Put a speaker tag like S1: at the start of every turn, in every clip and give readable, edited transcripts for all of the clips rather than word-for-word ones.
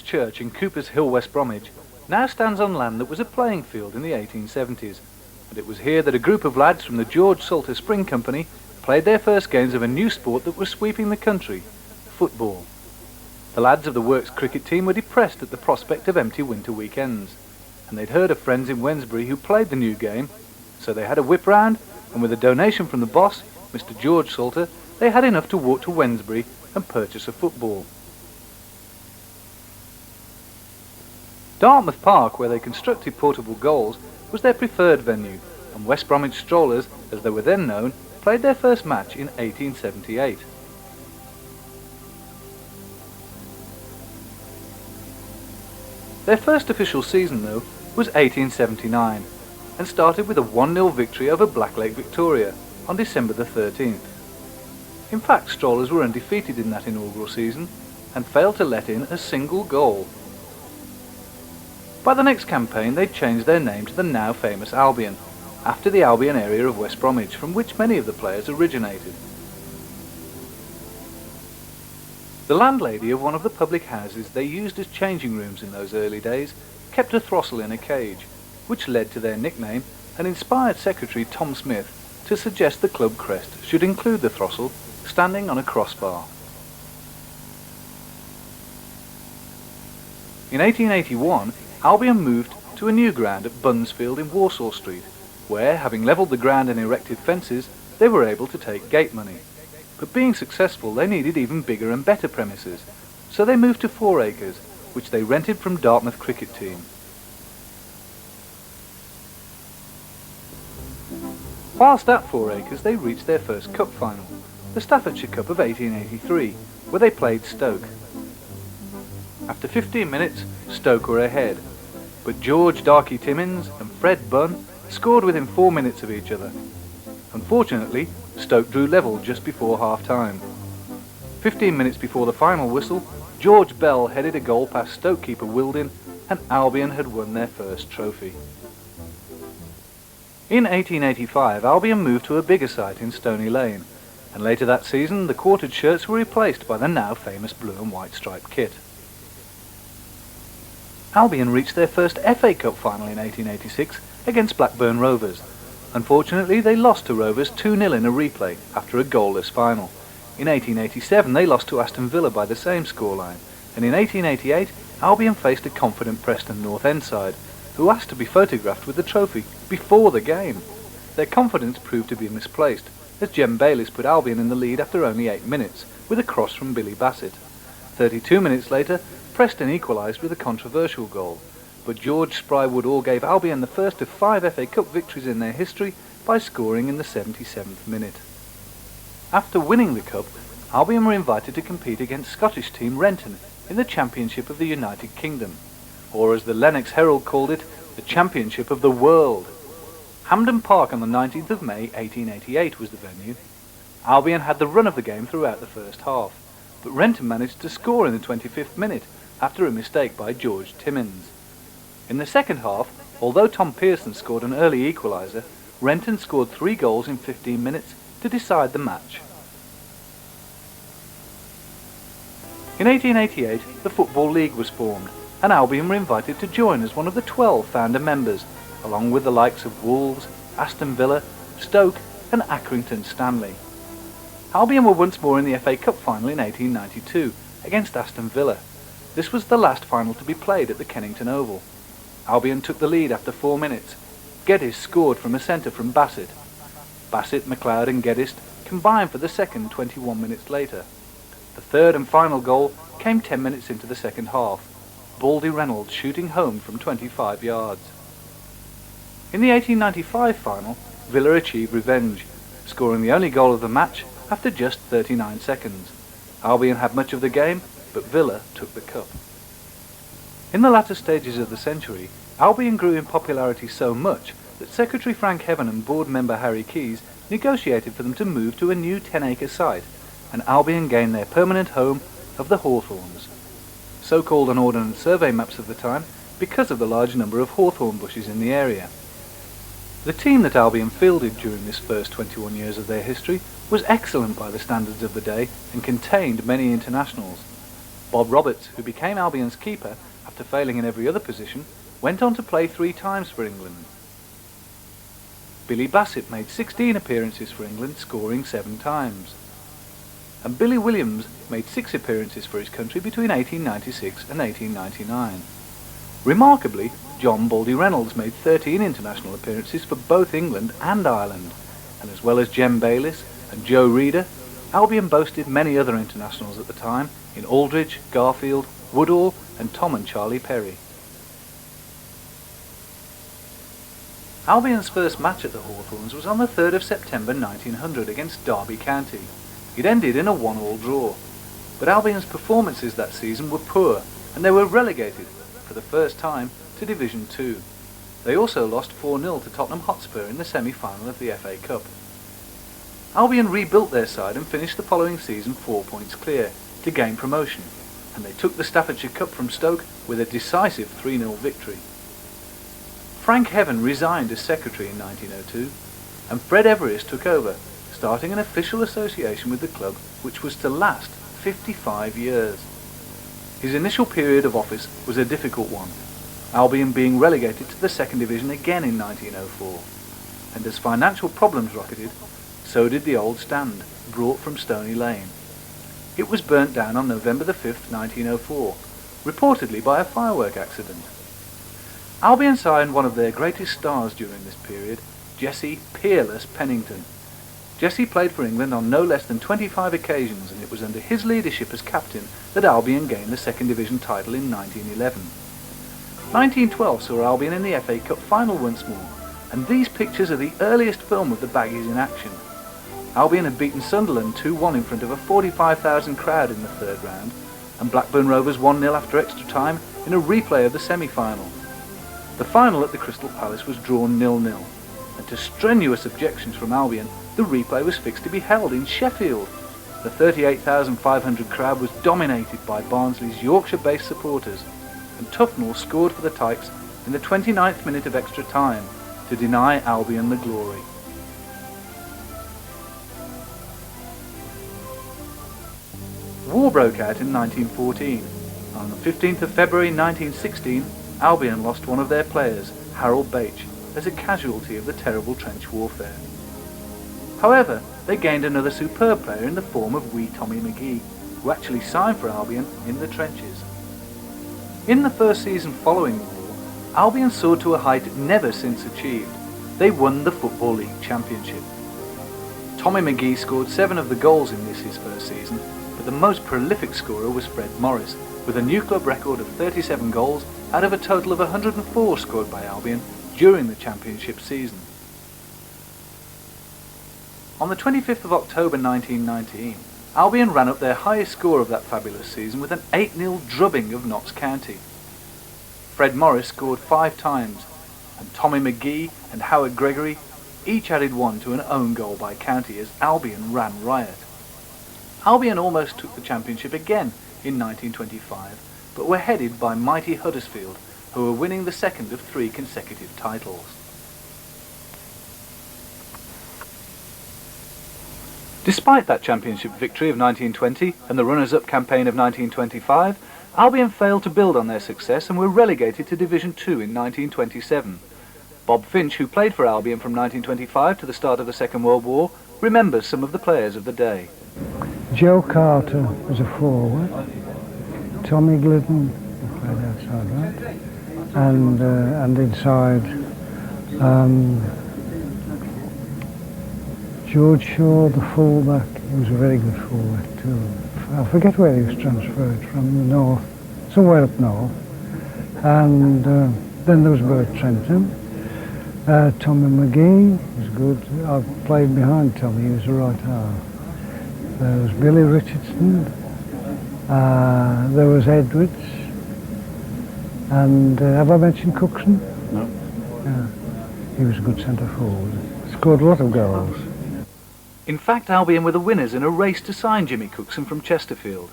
S1: Church in Cooper's Hill, West Bromwich, now stands on land that was a playing field in the 1870s, and it was here that a group of lads from the George Salter Spring Company played their first games of a new sport that was sweeping the country, football. The lads of the Works cricket team were depressed at the prospect of empty winter weekends, and they'd heard of friends in Wednesbury who played the new game, so they had a whip round, and with a donation from the boss, Mr. George Salter, they had enough to walk to Wednesbury and purchase a football. Dartmouth Park, where they constructed portable goals, was their preferred venue, and West Bromwich Strollers, as they were then known, played their first match in 1878. Their first official season, though, was 1879, and started with a 1-0 victory over Blacklake Victoria on December the 13th. In fact, Strollers were undefeated in that inaugural season, and failed to let in a single goal. By the next campaign, they'd changed their name to the now famous Albion, after the Albion area of West Bromwich, from which many of the players originated. The landlady of one of the public houses they used as changing rooms in those early days kept a throstle in a cage, which led to their nickname, and inspired secretary Tom Smith to suggest the club crest should include the throstle standing on a crossbar. In 1881, Albion moved to a new ground at Bunsfield in Warsaw Street, where, having levelled the ground and erected fences, they were able to take gate money. But being successful, they needed even bigger and better premises, so they moved to 4 acres, which they rented from Dartmouth cricket team. Whilst at 4 acres, they reached their first cup final, the Staffordshire Cup of 1883, where they played Stoke. After 15 minutes, Stoke were ahead, but George Darky Timmins and Fred Bunn scored within 4 minutes of each other. Unfortunately, Stoke drew level just before half-time. 15 minutes before the final whistle, George Bell headed a goal past Stoke keeper Wildin, and Albion had won their first trophy. In 1885, Albion moved to a bigger site in Stony Lane, and later that season the quartered shirts were replaced by the now famous blue and white striped kit. Albion reached their first FA Cup final in 1886 against Blackburn Rovers. Unfortunately, they lost to Rovers 2-0 in a replay after a goalless final. In 1887, they lost to Aston Villa by the same scoreline, and in 1888, Albion faced a confident Preston North End side, who asked to be photographed with the trophy before the game. Their confidence proved to be misplaced, as Jem Bayliss put Albion in the lead after only 8 minutes, with a cross from Billy Bassett. 32 minutes later, Preston equalised with a controversial goal, but George Spry Woodall gave Albion the first of 5 FA Cup victories in their history by scoring in the 77th minute. After winning the Cup, Albion were invited to compete against Scottish team Renton in the Championship of the United Kingdom, or as the Lennox Herald called it, the Championship of the World. Hampden Park on the 19th of May 1888 was the venue. Albion had the run of the game throughout the first half, but Renton managed to score in the 25th minute after a mistake by George Timmins. In the second half, although Tom Pearson scored an early equaliser, Renton scored 3 goals in 15 minutes to decide the match. In 1888, the Football League was formed, and Albion were invited to join as one of the 12 founder members, along with the likes of Wolves, Aston Villa, Stoke and Accrington Stanley. Albion were once more in the FA Cup final in 1892 against Aston Villa. This was the last final to be played at the Kennington Oval. Albion took the lead after 4 minutes. Geddes scored from a centre from Bassett. Bassett, McLeod and Geddes combined for the second 21 minutes later. The third and final goal came 10 minutes into the second half, Baldy Reynolds shooting home from 25 yards. In the 1895 final, Villa achieved revenge, scoring the only goal of the match after just 39 seconds. Albion had much of the game, but Villa took the cup. In the latter stages of the century, Albion grew in popularity so much that Secretary Frank Heaven and board member Harry Keyes negotiated for them to move to a new 10-acre site, and Albion gained their permanent home of the Hawthorns, so called on Ordnance Survey maps of the time because of the large number of hawthorn bushes in the area. The team that Albion fielded during this first 21 years of their history was excellent by the standards of the day and contained many internationals. Bob Roberts, who became Albion's keeper after failing in every other position, went on to play 3 times for England. Billy Bassett made 16 appearances for England, scoring 7 times. And Billy Williams made 6 appearances for his country between 1896 and 1899. Remarkably, John Baldy Reynolds made 13 international appearances for both England and Ireland, and as well as Jem Bayliss and Joe Reeder, Albion boasted many other internationals at the time in Aldridge, Garfield, Woodall and Tom and Charlie Perry. Albion's first match at the Hawthorns was on the 3rd of September 1900 against Derby County. It ended in a 1-1 draw, but Albion's performances that season were poor and they were relegated, for the first time, to Division 2. They also lost 4-0 to Tottenham Hotspur in the semi-final of the FA Cup. Albion rebuilt their side and finished the following season 4 points clear, to gain promotion, and they took the Staffordshire Cup from Stoke with a decisive 3-0 victory. Frank Heaven resigned as secretary in 1902, and Fred Everest took over, starting an official association with the club which was to last 55 years. His initial period of office was a difficult one, Albion being relegated to the second division again in 1904, and as financial problems rocketed, so did the old stand, brought from Stony Lane. It was burnt down on November the 5th, 1904, reportedly by a firework accident. Albion signed one of their greatest stars during this period, Jesse "Peerless" Pennington. Jesse played for England on no less than 25 occasions, and it was under his leadership as captain that Albion gained the second division title in 1911. 1912 saw Albion in the FA Cup final once more, and these pictures are the earliest film of the Baggies in action. Albion had beaten Sunderland 2-1 in front of a 45,000 crowd in the 3rd round, and Blackburn Rovers 1-0 after extra time in a replay of the semi-final. The final at the Crystal Palace was drawn 0-0, and to strenuous objections from Albion, the replay was fixed to be held in Sheffield. The 38,500 crowd was dominated by Barnsley's Yorkshire-based supporters, and Tufnell scored for the Tykes in the 29th minute of extra time to deny Albion the glory. War broke out in 1914. On the 15th of February 1916, Albion lost one of their players, Harold Bache, as a casualty of the terrible trench warfare. However, they gained another superb player in the form of wee Tommy McGee, who actually signed for Albion in the trenches. In the first season following the war, Albion soared to a height never since achieved. They won the Football League Championship. Tommy McGee scored 7 of the goals in this his first season, but the most prolific scorer was Fred Morris, with a new club record of 37 goals out of a total of 104 scored by Albion during the championship season. On the 25th of October 1919, Albion ran up their highest score of that fabulous season with an 8-0 drubbing of Notts County. Fred Morris scored 5 times, and Tommy McGee and Howard Gregory each added 1 to an own goal by County as Albion ran riot. Albion almost took the championship again in 1925, but were headed by mighty Huddersfield, who were winning the second of 3 consecutive titles. Despite that championship victory of 1920 and the runners-up campaign of 1925, Albion failed to build on their success and were relegated to Division 2 in 1927. Bob Finch, who played for Albion from 1925 to the start of the Second World War, remembers some of the players of the day.
S2: Joe Carter was a forward, Tommy Glidden played outside right, and inside George Shaw, the fullback. He was a very good fullback too. I forget where he was transferred from, the north, somewhere up north. And then there was Bert Trentham. Tommy McGee was good. I played behind Tommy, he was a right half. There was Billy Richardson. There was Edwards. And have I mentioned Cookson?
S1: No.
S2: Yeah, he was a good centre forward. Scored a lot of goals.
S1: In fact, Albion were the winners in a race to sign Jimmy Cookson from Chesterfield.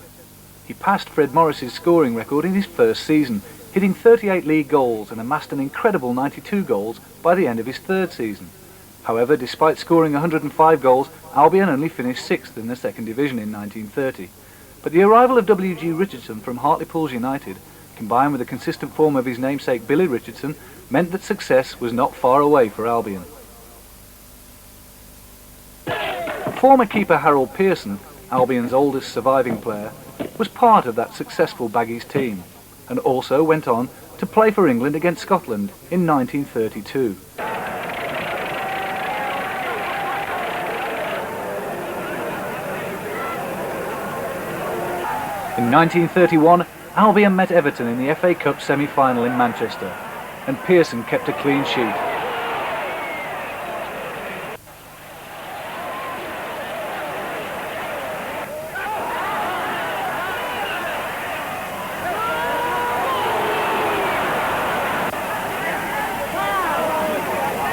S1: He passed Fred Morris's scoring record in his first season, hitting 38 league goals and amassed an incredible 92 goals by the end of his third season. However, despite scoring 105 goals, Albion only finished 6th in the second division in 1930. But the arrival of W.G. Richardson from Hartlepool United, combined with the consistent form of his namesake Billy Richardson, meant that success was not far away for Albion. Former keeper Harold Pearson, Albion's oldest surviving player, was part of that successful Baggies team, and also went on to play for England against Scotland in 1932. In 1931, Albion met Everton in the FA Cup semi-final in Manchester, and Pearson kept a clean sheet.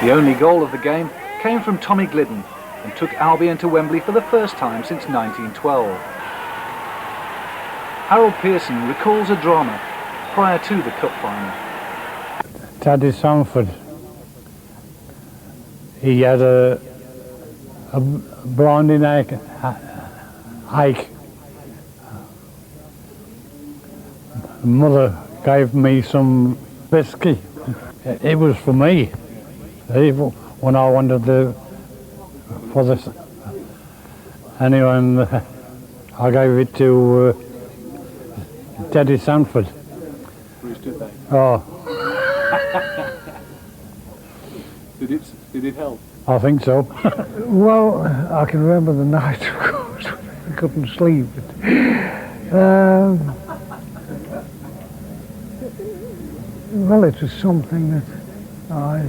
S1: The only goal of the game came from Tommy Glidden and took Albion to Wembley for the first time since 1912. Harold Pearson recalls a drama prior to the cup final.
S2: Taddy Sanford, he had a blinding ache. Mother gave me some whiskey. It was for me. When I wanted for this, anyway, I gave it to Teddy Sanford. Oh.
S1: Did it help?
S2: I think so. Well, I can remember the night, of course, I couldn't sleep. Well, it was something that I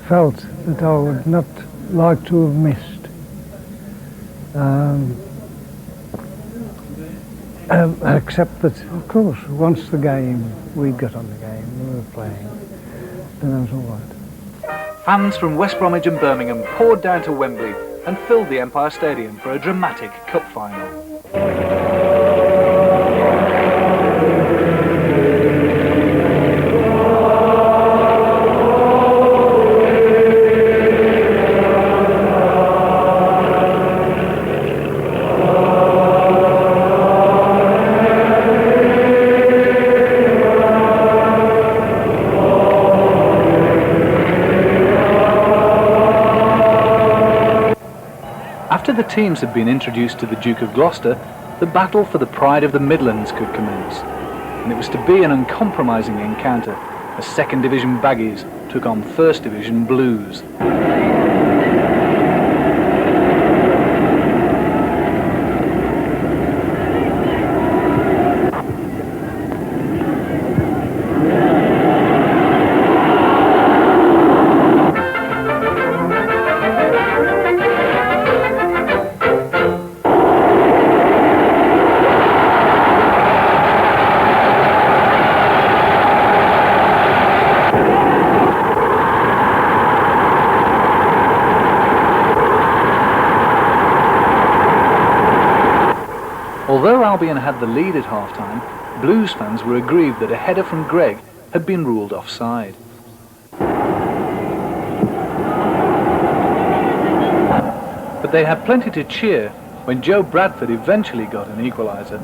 S2: felt that I would not like to have missed. Except that, of course, once we got on the game, we were playing, then I was all right.
S1: Fans from West Bromwich and Birmingham poured down to Wembley and filled the Empire Stadium for a dramatic cup final. After the teams had been introduced to the Duke of Gloucester, the battle for the pride of the Midlands could commence, and it was to be an uncompromising encounter as 2nd Division Baggies took on 1st Division Blues. Although Albion had the lead at half-time, Blues fans were aggrieved that a header from Gregg had been ruled offside. But they had plenty to cheer when Joe Bradford eventually got an equaliser.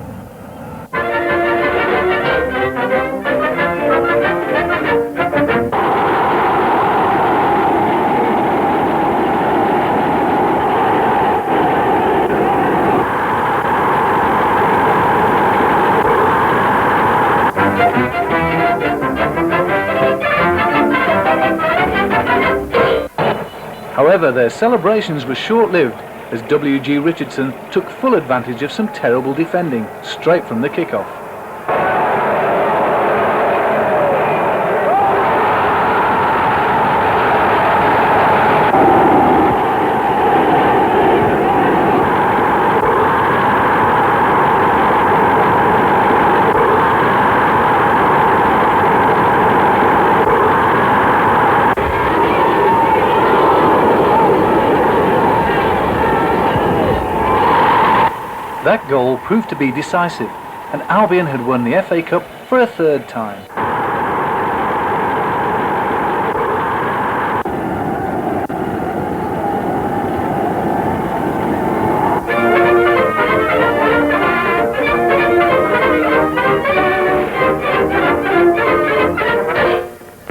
S1: However, their celebrations were short-lived as W.G. Richardson took full advantage of some terrible defending straight from the kick-off. That goal proved to be decisive, and Albion had won the FA Cup for a 3rd time.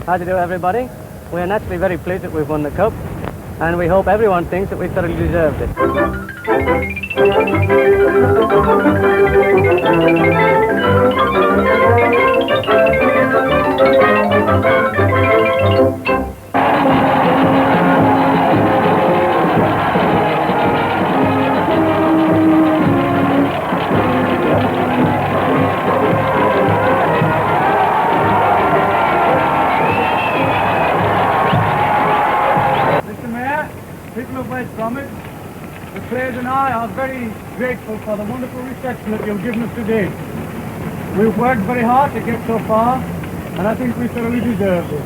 S3: How do you do, everybody? We are naturally very pleased that we've won the cup, and we hope everyone thinks that we've thoroughly deserved it.
S2: People of West Bromwich, the players and I are very grateful for the wonderful reception that you've given us today. We've worked very hard to get so far, and I think we thoroughly deserve it.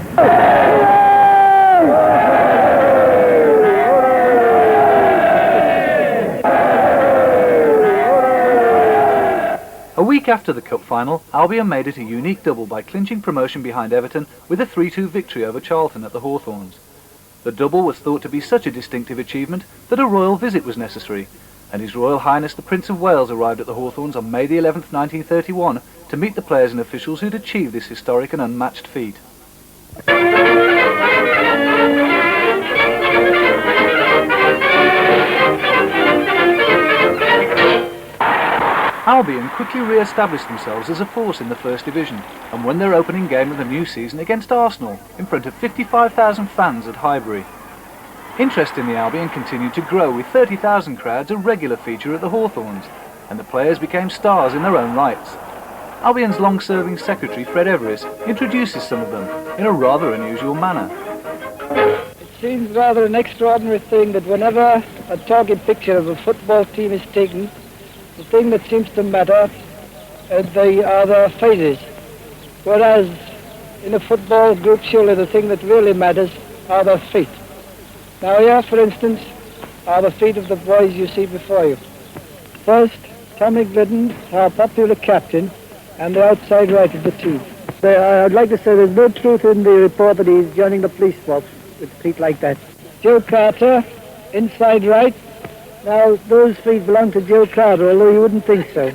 S1: A week after the cup final, Albion made it a unique double by clinching promotion behind Everton with a 3-2 victory over Charlton at the Hawthorns. The double was thought to be such a distinctive achievement that a royal visit was necessary, and His Royal Highness the Prince of Wales arrived at the Hawthorns on May the 11th, 1931 to meet the players and officials who'd achieved this historic and unmatched feat. Albion quickly re-established themselves as a force in the First Division and won their opening game of the new season against Arsenal in front of 55,000 fans at Highbury. Interest in the Albion continued to grow, with 30,000 crowds a regular feature at the Hawthorns, and the players became stars in their own rights. Albion's long-serving secretary Fred Everest introduces some of them in a rather unusual manner.
S4: It seems rather an extraordinary thing that whenever a talking picture of a football team is taken, the thing that seems to matter are their faces, whereas in a football group surely the thing that really matters are their feet. Now here, for instance, are the feet of the boys you see before you. First, Tommy Glidden, our popular captain, and the outside right of the team. I'd like to say there's no truth in the report that he's joining the police force with feet like that. Joe Carter, inside right. Now, those feet belong to Joe Carter, although you wouldn't think so.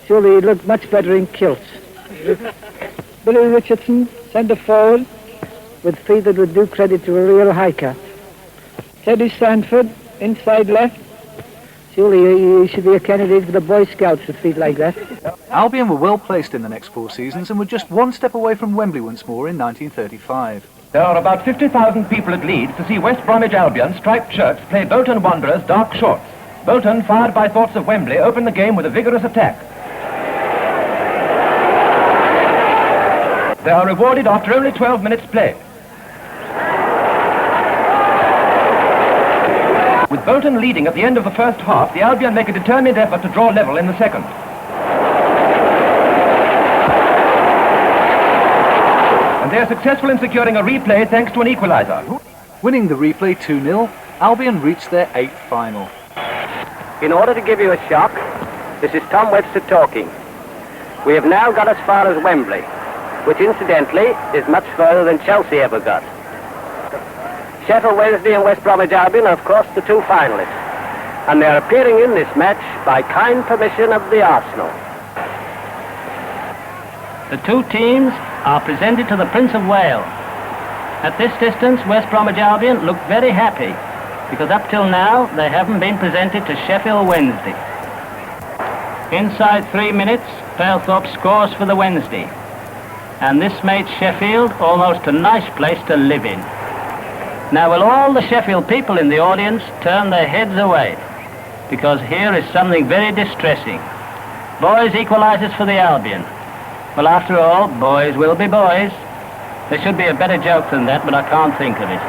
S4: Surely he'd look much better in kilts. Billy Richardson, centre forward, with feet that would do credit to a real hiker. Teddy Sanford, inside left. Surely he should be a candidate for the Boy Scouts with feet like that.
S1: Albion were well placed in the next 4 seasons and were just one step away from Wembley once more in 1935.
S5: There are about 50,000 people at Leeds to see West Bromwich Albion striped shirts play Bolton Wanderers dark shorts. Bolton, fired by thoughts of Wembley, opened the game with a vigorous attack. They are rewarded after only 12 minutes play. With Bolton leading at the end of the first half, the Albion make a determined effort to draw level in the second. And they are successful in securing a replay thanks to an equaliser.
S1: Winning the replay 2-0, Albion reached their 8th final.
S6: In order to give you a shock, this is Tom Webster talking. We have now got as far as Wembley, which incidentally is much further than Chelsea ever got. Sheffield Wednesday and West Bromwich Albion are of course the 2 finalists, and they are appearing in this match by kind permission of the Arsenal.
S3: The 2 teams are presented to the Prince of Wales. At this distance, West Bromwich Albion look very happy, because up till now they haven't been presented to Sheffield Wednesday. Inside 3 minutes, Palethorpe scores for the Wednesday, and this made Sheffield almost a nice place to live in. Now will all the Sheffield people in the audience turn their heads away, because here is something very distressing. Boys equalises for the Albion. Well, after all, boys will be boys. There should be a better joke than that, but I can't think of it.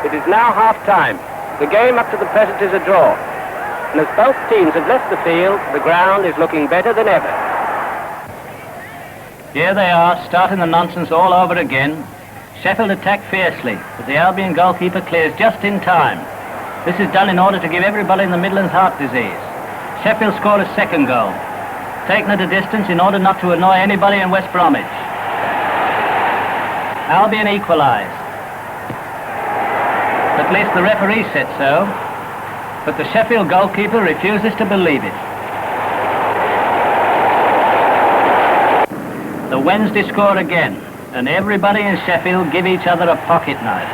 S6: It is now half-time. The game up to the present is a draw. And as both teams have left the field, the ground is looking better than ever.
S3: Here they are, starting the nonsense all over again. Sheffield attack fiercely, but the Albion goalkeeper clears just in time. This is done in order to give everybody in the Midlands heart disease. Sheffield scored a second goal, taken at a distance in order not to annoy anybody in West Bromwich. Albion equalised. At least the referee said so, but the Sheffield goalkeeper refuses to believe it. The Wednesday score again, and everybody in Sheffield give each other a pocket knife.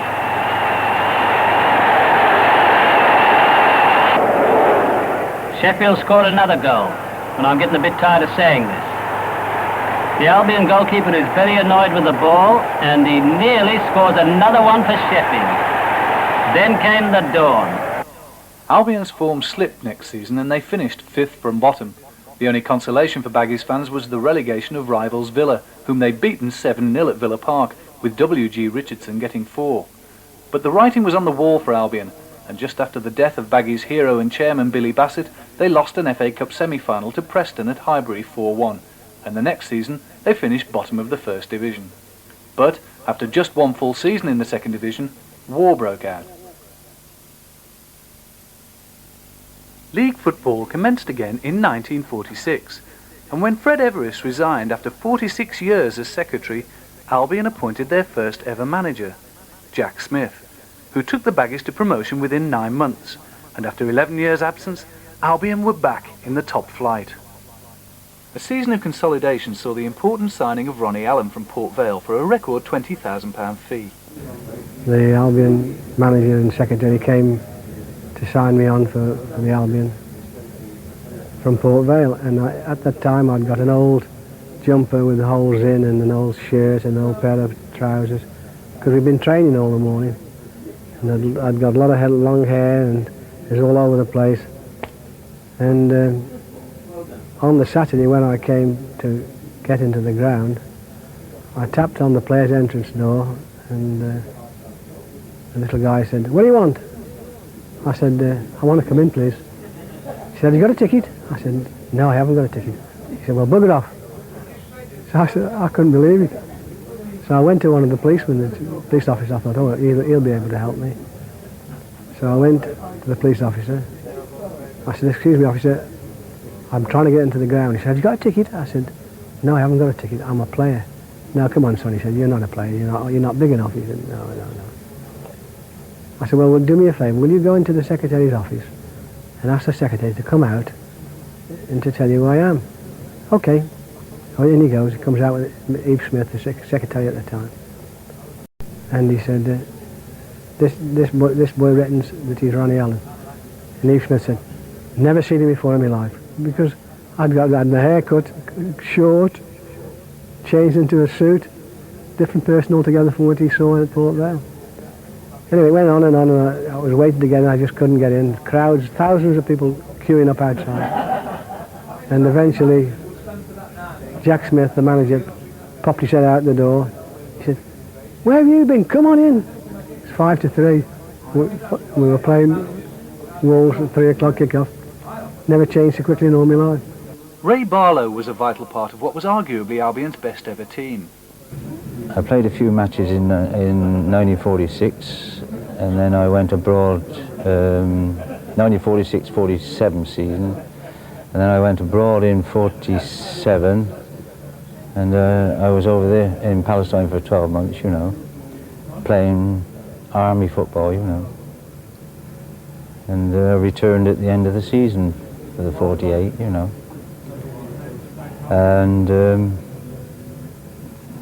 S3: Sheffield scored another goal, and I'm getting a bit tired of saying this. The Albion goalkeeper is very annoyed with the ball, and he nearly scores another one for Sheffield. Then came the dawn.
S1: Albion's form slipped next season and they finished 5th from bottom. The only consolation for Baggies fans was the relegation of rivals Villa, whom they'd beaten 7-0 at Villa Park, with W.G. Richardson getting 4. But the writing was on the wall for Albion, and just after the death of Baggies' hero and chairman Billy Bassett, they lost an FA Cup semi-final to Preston at Highbury 4-1, and the next season they finished bottom of the First Division. But after just one full season in the Second Division, war broke out. League football commenced again in 1946, and when Fred Everest resigned after 46 years as secretary, Albion appointed their first ever manager, Jack Smith, who took the Baggies to promotion within 9 months, and after 11 years' absence, Albion were back in the top flight. A season of consolidation saw the important signing of Ronnie Allen from Port Vale for a record £20,000 fee.
S7: The Albion manager and secretary came to sign me on for the Albion from Port Vale, and at that time I'd got an old jumper with holes in and an old shirt and an old pair of trousers, because we'd been training all the morning, and I'd got a lot of long hair and it was all over the place. And on the Saturday when I came to get into the ground, I tapped on the player's entrance door, and the little guy said, "What do you want?" I said, "I want to come in, please." He said, "Have you got a ticket?" I said, "No, I haven't got a ticket." He said, "Well, bugger off." So I said, I couldn't believe it. So I went to one of the policemen, the police officer. I thought, oh, he'll be able to help me. So I went to the police officer. I said, "Excuse me, officer, I'm trying to get into the ground." He said, "Have you got a ticket?" I said, "No, I haven't got a ticket. I'm a player." "No, come on, son." He said, "You're not a player. You're not big enough." He said, "No. I said, well, do me a favour. Will you go into the secretary's office and ask the secretary to come out and to tell you who I am?" "Okay." So in he goes. He comes out with Eve Smith, the secretary at the time. And he said, this boy reckons that he's Ronnie Allen. And Eve Smith said, "Never seen him before in my life." Because I'd had my hair cut short, changed into a suit, different person altogether from what he saw at Port Vale. Anyway, it went on, and I was waiting to get in. I just couldn't get in. Crowds, thousands of people queuing up outside. And eventually, Jack Smith, the manager, popped his head out the door. He said, "Where have you been? Come on in." It's 5-3. We were playing Wolves at 3 o'clock kickoff. Never changed so quickly in all my life.
S1: Ray Barlow was a vital part of what was arguably Albion's best ever team.
S8: I played a few matches in 1946, and then I went abroad 1946-47 season, and then I went abroad in 47, and I was over there in Palestine for 12 months, playing army football, and returned at the end of the season for the 48, and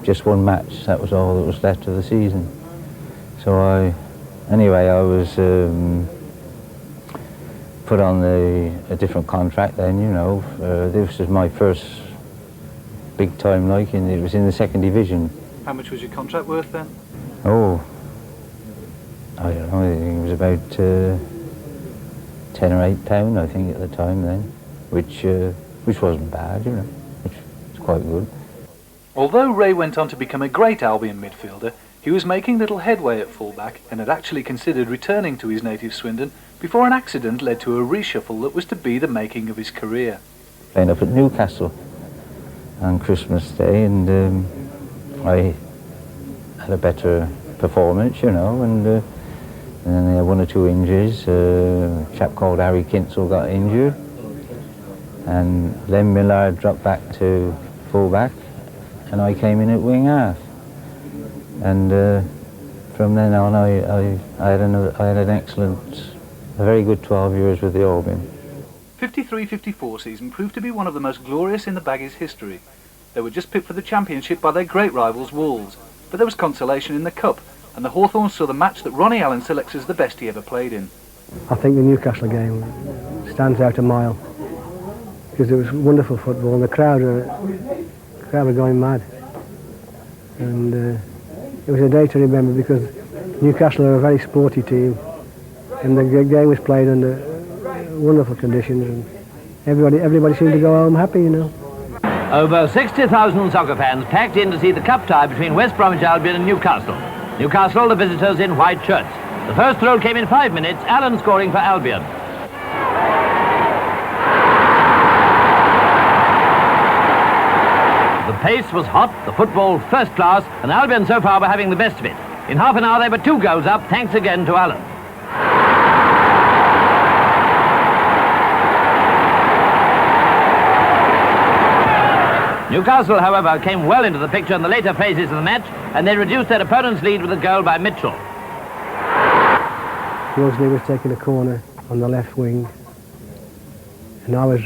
S8: just one match, that was all that was left of the season. So I was put on a different contract then, this was my first big time, it was in the Second Division.
S1: How much was your contract worth then?
S8: Oh, I don't know, I think it was about £10 or £8, I think, at the time then, which wasn't bad, which was quite good.
S1: Although Ray went on to become a great Albion midfielder, he was making little headway at fullback and had actually considered returning to his native Swindon before an accident led to a reshuffle that was to be the making of his career.
S8: Playing up at Newcastle on Christmas Day, and I had a better performance, and then they had 1 or 2 injuries. A chap called Harry Kinsell got injured, and Len Millard dropped back to fullback, and I came in at wing half. And from then on, I had a very good 12 years with the Albion.
S1: 53-54 season proved to be one of the most glorious in the Baggies' history. They were just picked for the championship by their great rivals Wolves, but there was consolation in the Cup, and the Hawthorns saw the match that Ronnie Allen selects as the best he ever played in.
S7: I think the Newcastle game stands out a mile because it was wonderful football and the crowd were going mad. And it was a day to remember because Newcastle are a very sporty team and the game was played under wonderful conditions and everybody seemed to go home happy, you know.
S9: Over 60,000 soccer fans packed in to see the cup tie between West Bromwich Albion and Newcastle. Newcastle, the visitors in white shirts. The first throw came in 5 minutes, Allen scoring for Albion. The pace was hot, the football first class, and Albion so far were having the best of it. In half an hour they were 2 goals up, thanks again to Allen. Newcastle, however, came well into the picture in the later phases of the match, and they reduced their opponent's lead with a goal by Mitchell.
S7: Worsley was taking a corner on the left wing, and I was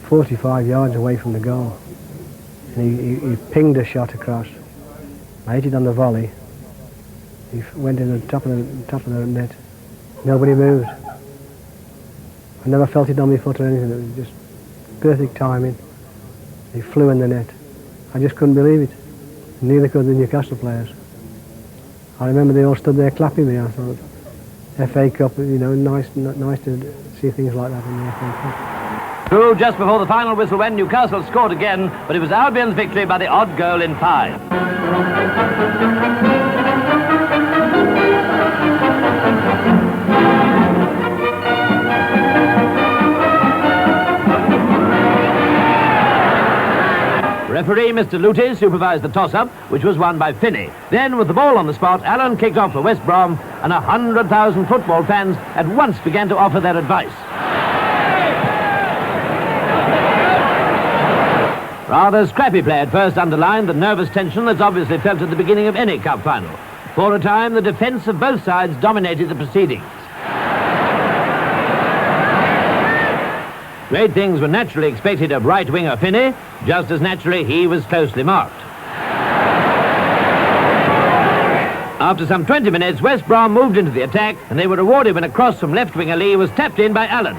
S7: 45 yards away from the goal. And he pinged a shot across. I hit it on the volley. He went in the top of the net. Nobody moved. I never felt it on my foot or anything. It was just perfect timing. He flew in the net. I just couldn't believe it. Neither could the Newcastle players. I remember they all stood there clapping me. I thought, FA Cup, you know, nice to see things like that in the FA Cup.
S9: True, just before the final whistle went, Newcastle scored again, but it was Albion's victory by the odd goal in 5. Referee Mr. Luty supervised the toss-up, which was won by Finney. Then, with the ball on the spot, Allen kicked off for West Brom, and 100,000 football fans at once began to offer their advice. Rather scrappy play at first underlined the nervous tension that's obviously felt at the beginning of any cup final. For a time, the defence of both sides dominated the proceedings. Great things were naturally expected of right winger Finney. Just as naturally, he was closely marked. After some 20 minutes, West Brom moved into the attack, and they were rewarded when a cross from left winger Lee was tapped in by Allen.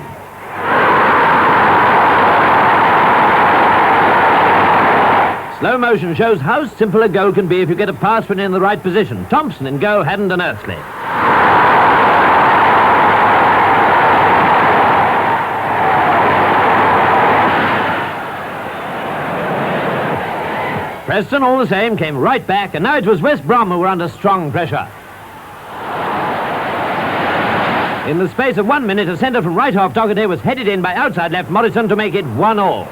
S9: Slow motion shows how simple a goal can be if you get a pass from in the right position. Thompson in goal hadn't an earthly. Preston, all the same, came right back, and now it was West Brom who were under strong pressure. In the space of 1 minute, a centre from right half Doherty was headed in by outside left Morrison to make it 1-1.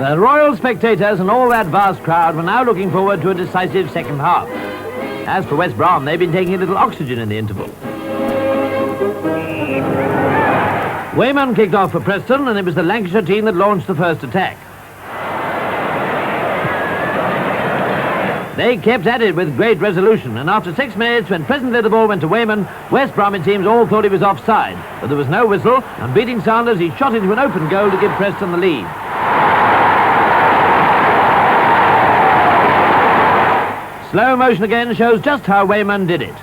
S9: The Royal spectators and all that vast crowd were now looking forward to a decisive second half. As for West Brom, they've been taking a little oxygen in the interval. Wayman kicked off for Preston, and it was the Lancashire team that launched the first attack. They kept at it with great resolution, and after 6 minutes, when presently the ball went to Wayman, West Brom, it seems, all thought he was offside. But there was no whistle, and beating Sanders, he shot into an open goal to give Preston the lead. Slow motion again shows just how Wayman did it.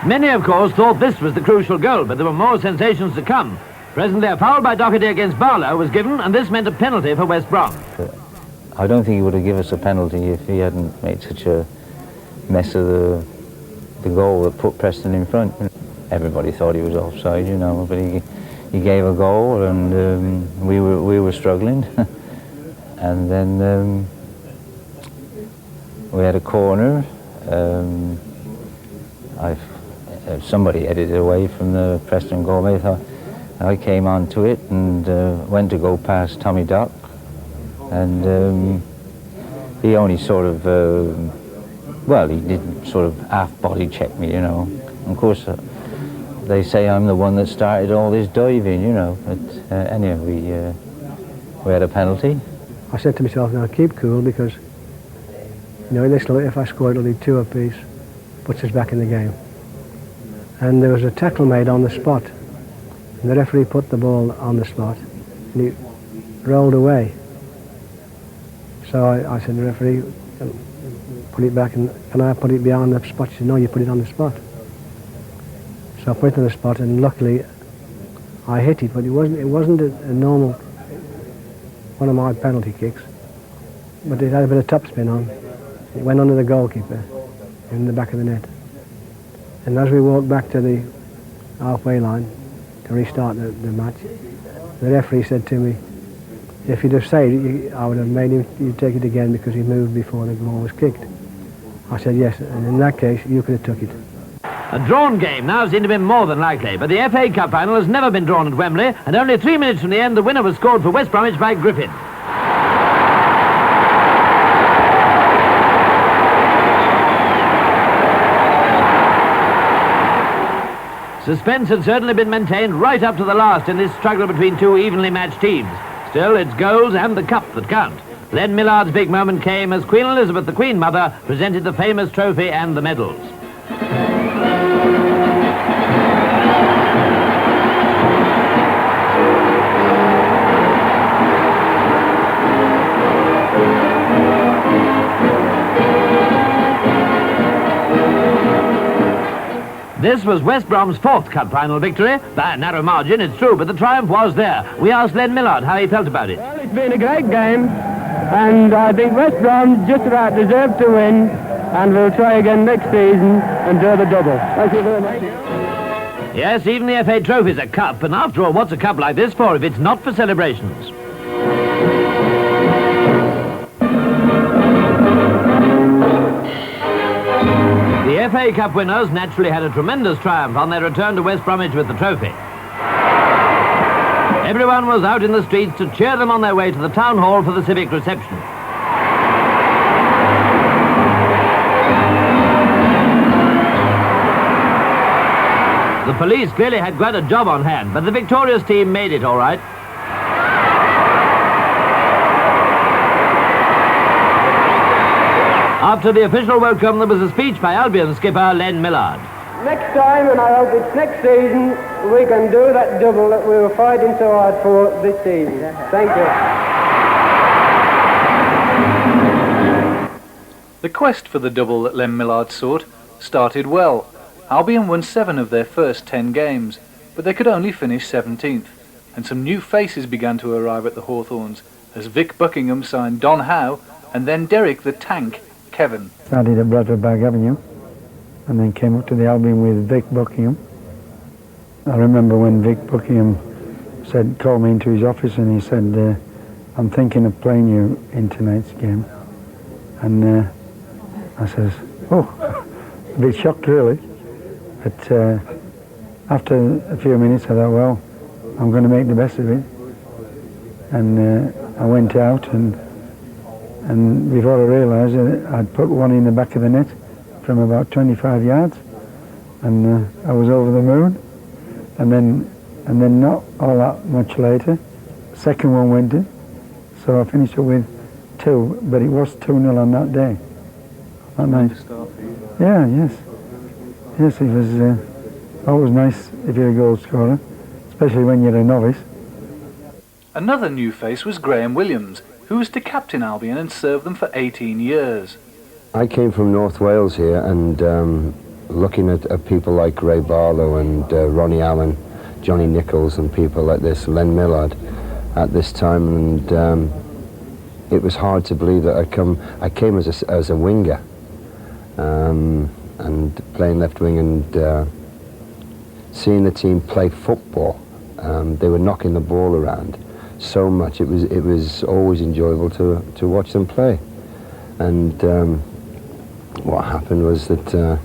S9: Many, of course, thought this was the crucial goal, but there were more sensations to come. Presently, a foul by Doherty against Barlow was given, and this meant a penalty for West Brom.
S8: I don't think he would have given us a penalty if he hadn't made such a mess of the goal that put Preston in front. Everybody thought he was offside, you know, but he gave a goal, and we were struggling. And then we had a corner. Somebody headed it away from the Preston goal. I came onto it and went to go past Tommy Dock, and he only sort of well, he did sort of half-body check me, you know. And of course, they say I'm the one that started all this diving, you know. But anyway, we had a penalty.
S7: I said to myself, now keep cool, because, you know, if I score, it'll be 2 apiece, puts us back in the game. And there was a tackle made on the spot. And the referee put the ball on the spot, and he rolled away. So I said to the referee, put it back, and can I put it behind the spot? She said, no, you put it on the spot. So I put it on the spot, and luckily I hit it, but it wasn't a normal, one of my penalty kicks, but it had a bit of topspin on. It went under the goalkeeper in the back of the net. And as we walked back to the halfway line to restart the match, the referee said to me, if you'd have saved it, I would have made him take it again because he moved before the ball was kicked. I said yes, and in that case you could have took it.
S9: A drawn game now seemed to be more than likely, but the FA Cup final has never been drawn at Wembley, and only 3 minutes from the end the winner was scored for West Bromwich by Griffin. Suspense had certainly been maintained right up to the last in this struggle between two evenly matched teams. Still, it's goals and the cup that count. Len Millard's big moment came as Queen Elizabeth, the Queen Mother, presented the famous trophy and the medals. This was West Brom's 4th cup final victory, by a narrow margin, it's true, but the triumph was there. We asked Len Millard how he felt about it.
S10: Well, it's been a great game, and I think West Brom just about deserved to win, and we'll try again next season and do the double. Thank you very much.
S9: Yes, even the FA Trophy's a cup, and after all, what's a cup like this for if it's not for celebrations? The FA Cup winners naturally had a tremendous triumph on their return to West Bromwich with the trophy. Everyone was out in the streets to cheer them on their way to the town hall for the civic reception. The police clearly had quite a job on hand, but the victorious team made it all right. After the official welcome, there was a speech by Albion skipper Len Millard.
S10: Next time, and I hope it's next season, we can do that double that we were fighting so hard for this season. Thank you.
S1: The quest for the double that Len Millard sought started well. Albion won 7 of their first 10 games, but they could only finish 17th, and some new faces began to arrive at the Hawthorns, as Vic Buckingham signed Don Howe, and then Derek the Tank Kevin.
S2: Started at Bradford Avenue and then came up to the Albion with Vic Buckingham. I remember when Vic Buckingham called me into his office and he said, I'm thinking of playing you in tonight's game. And I says, oh, a bit shocked really. But after a few minutes I thought, well, I'm going to make the best of it. And I went out and before I realised I'd put one in the back of the net from about 25 yards, and I was over the moon. And then not all that much later, second one went in, so I finished up with 2, but it was 2-0 on that day. That night. Yeah, yes, it was always nice if you're a goal scorer, especially when you're a novice.
S1: Another new face was Graham Williams, who was to captain Albion and serve them for 18 years.
S11: I came from North Wales here, and looking at people like Ray Barlow and Ronnie Allen, Johnny Nichols and people like this, Len Millard at this time, and it was hard to believe that I came as a winger and playing left wing, and seeing the team play football. They were knocking the ball around so much. It was always enjoyable to watch them play. And what happened was that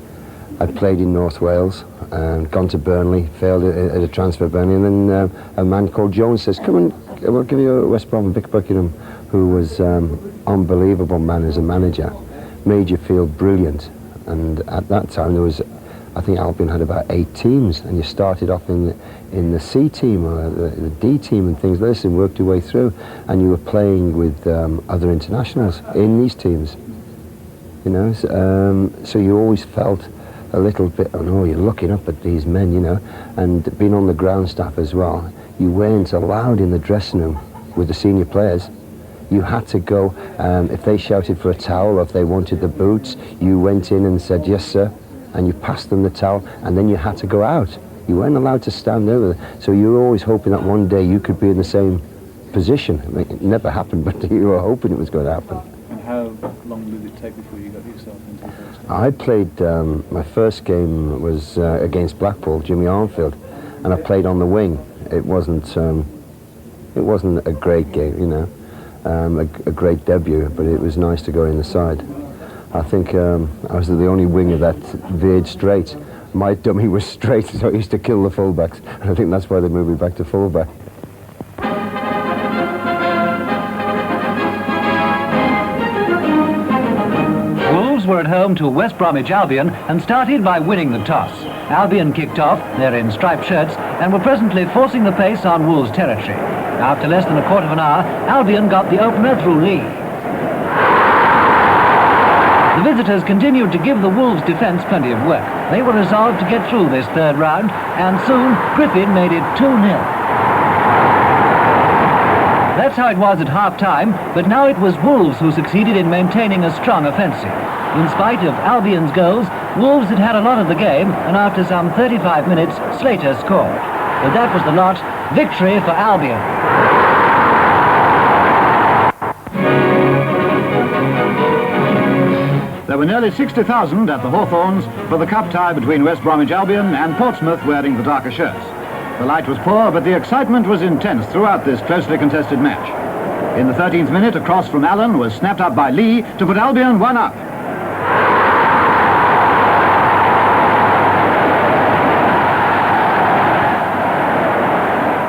S11: I'd played in North Wales and gone to Burnley, failed at a transfer at Burnley, and then a man called Jones says, come and we'll give you a West Brom, Vic Buckingham, who was unbelievable man as a manager, made you feel brilliant. And at that time there was, I think Albion had about 8 teams, and you started off in the C team or the D team and things like this, and worked your way through, and you were playing with other internationals in these teams, you know. So you always felt a little bit, oh no, you're looking up at these men, you know. And being on the ground staff as well, you weren't allowed in the dressing room with the senior players. You had to go, if they shouted for a towel or if they wanted the boots, you went in and said, yes sir, and you passed them the towel, and then you had to go out. You weren't allowed to stand over there. So you were always hoping that one day you could be in the same position. I mean, it never happened, but you were hoping it was going to happen.
S1: And how long did it take before you got yourself into the first team?
S11: I played, my first game was against Blackpool, Jimmy Armfield, and I played on the wing. It wasn't a great game, you know, a great debut, but it was nice to go in the side. I think I was the only winger that veered straight. My dummy was straight, so I used to kill the fullbacks, and I think that's why they moved me back to fullback.
S1: Wolves were at home to West Bromwich Albion and started by winning the toss. Albion kicked off, they're in striped shirts, and were presently forcing the pace on Wolves' territory. After less than a quarter of an hour, Albion got the opener through Lee. The visitors continued to give the Wolves' defence plenty of work. They were resolved to get through this third round, and soon Griffin made it 2-0. That's how it was at half-time, but now it was Wolves who succeeded in maintaining a strong offensive. In spite of Albion's goals, Wolves had had a lot of the game, and after some 35 minutes, Slater scored. But that was the lot. Victory for Albion.
S12: There were nearly 60,000 at the Hawthorns for the cup tie between West Bromwich Albion and Portsmouth wearing the darker shirts. The light was poor, but the excitement was intense throughout this closely contested match. In the 13th minute, a cross from Allen was snapped up by Lee to put Albion 1 up.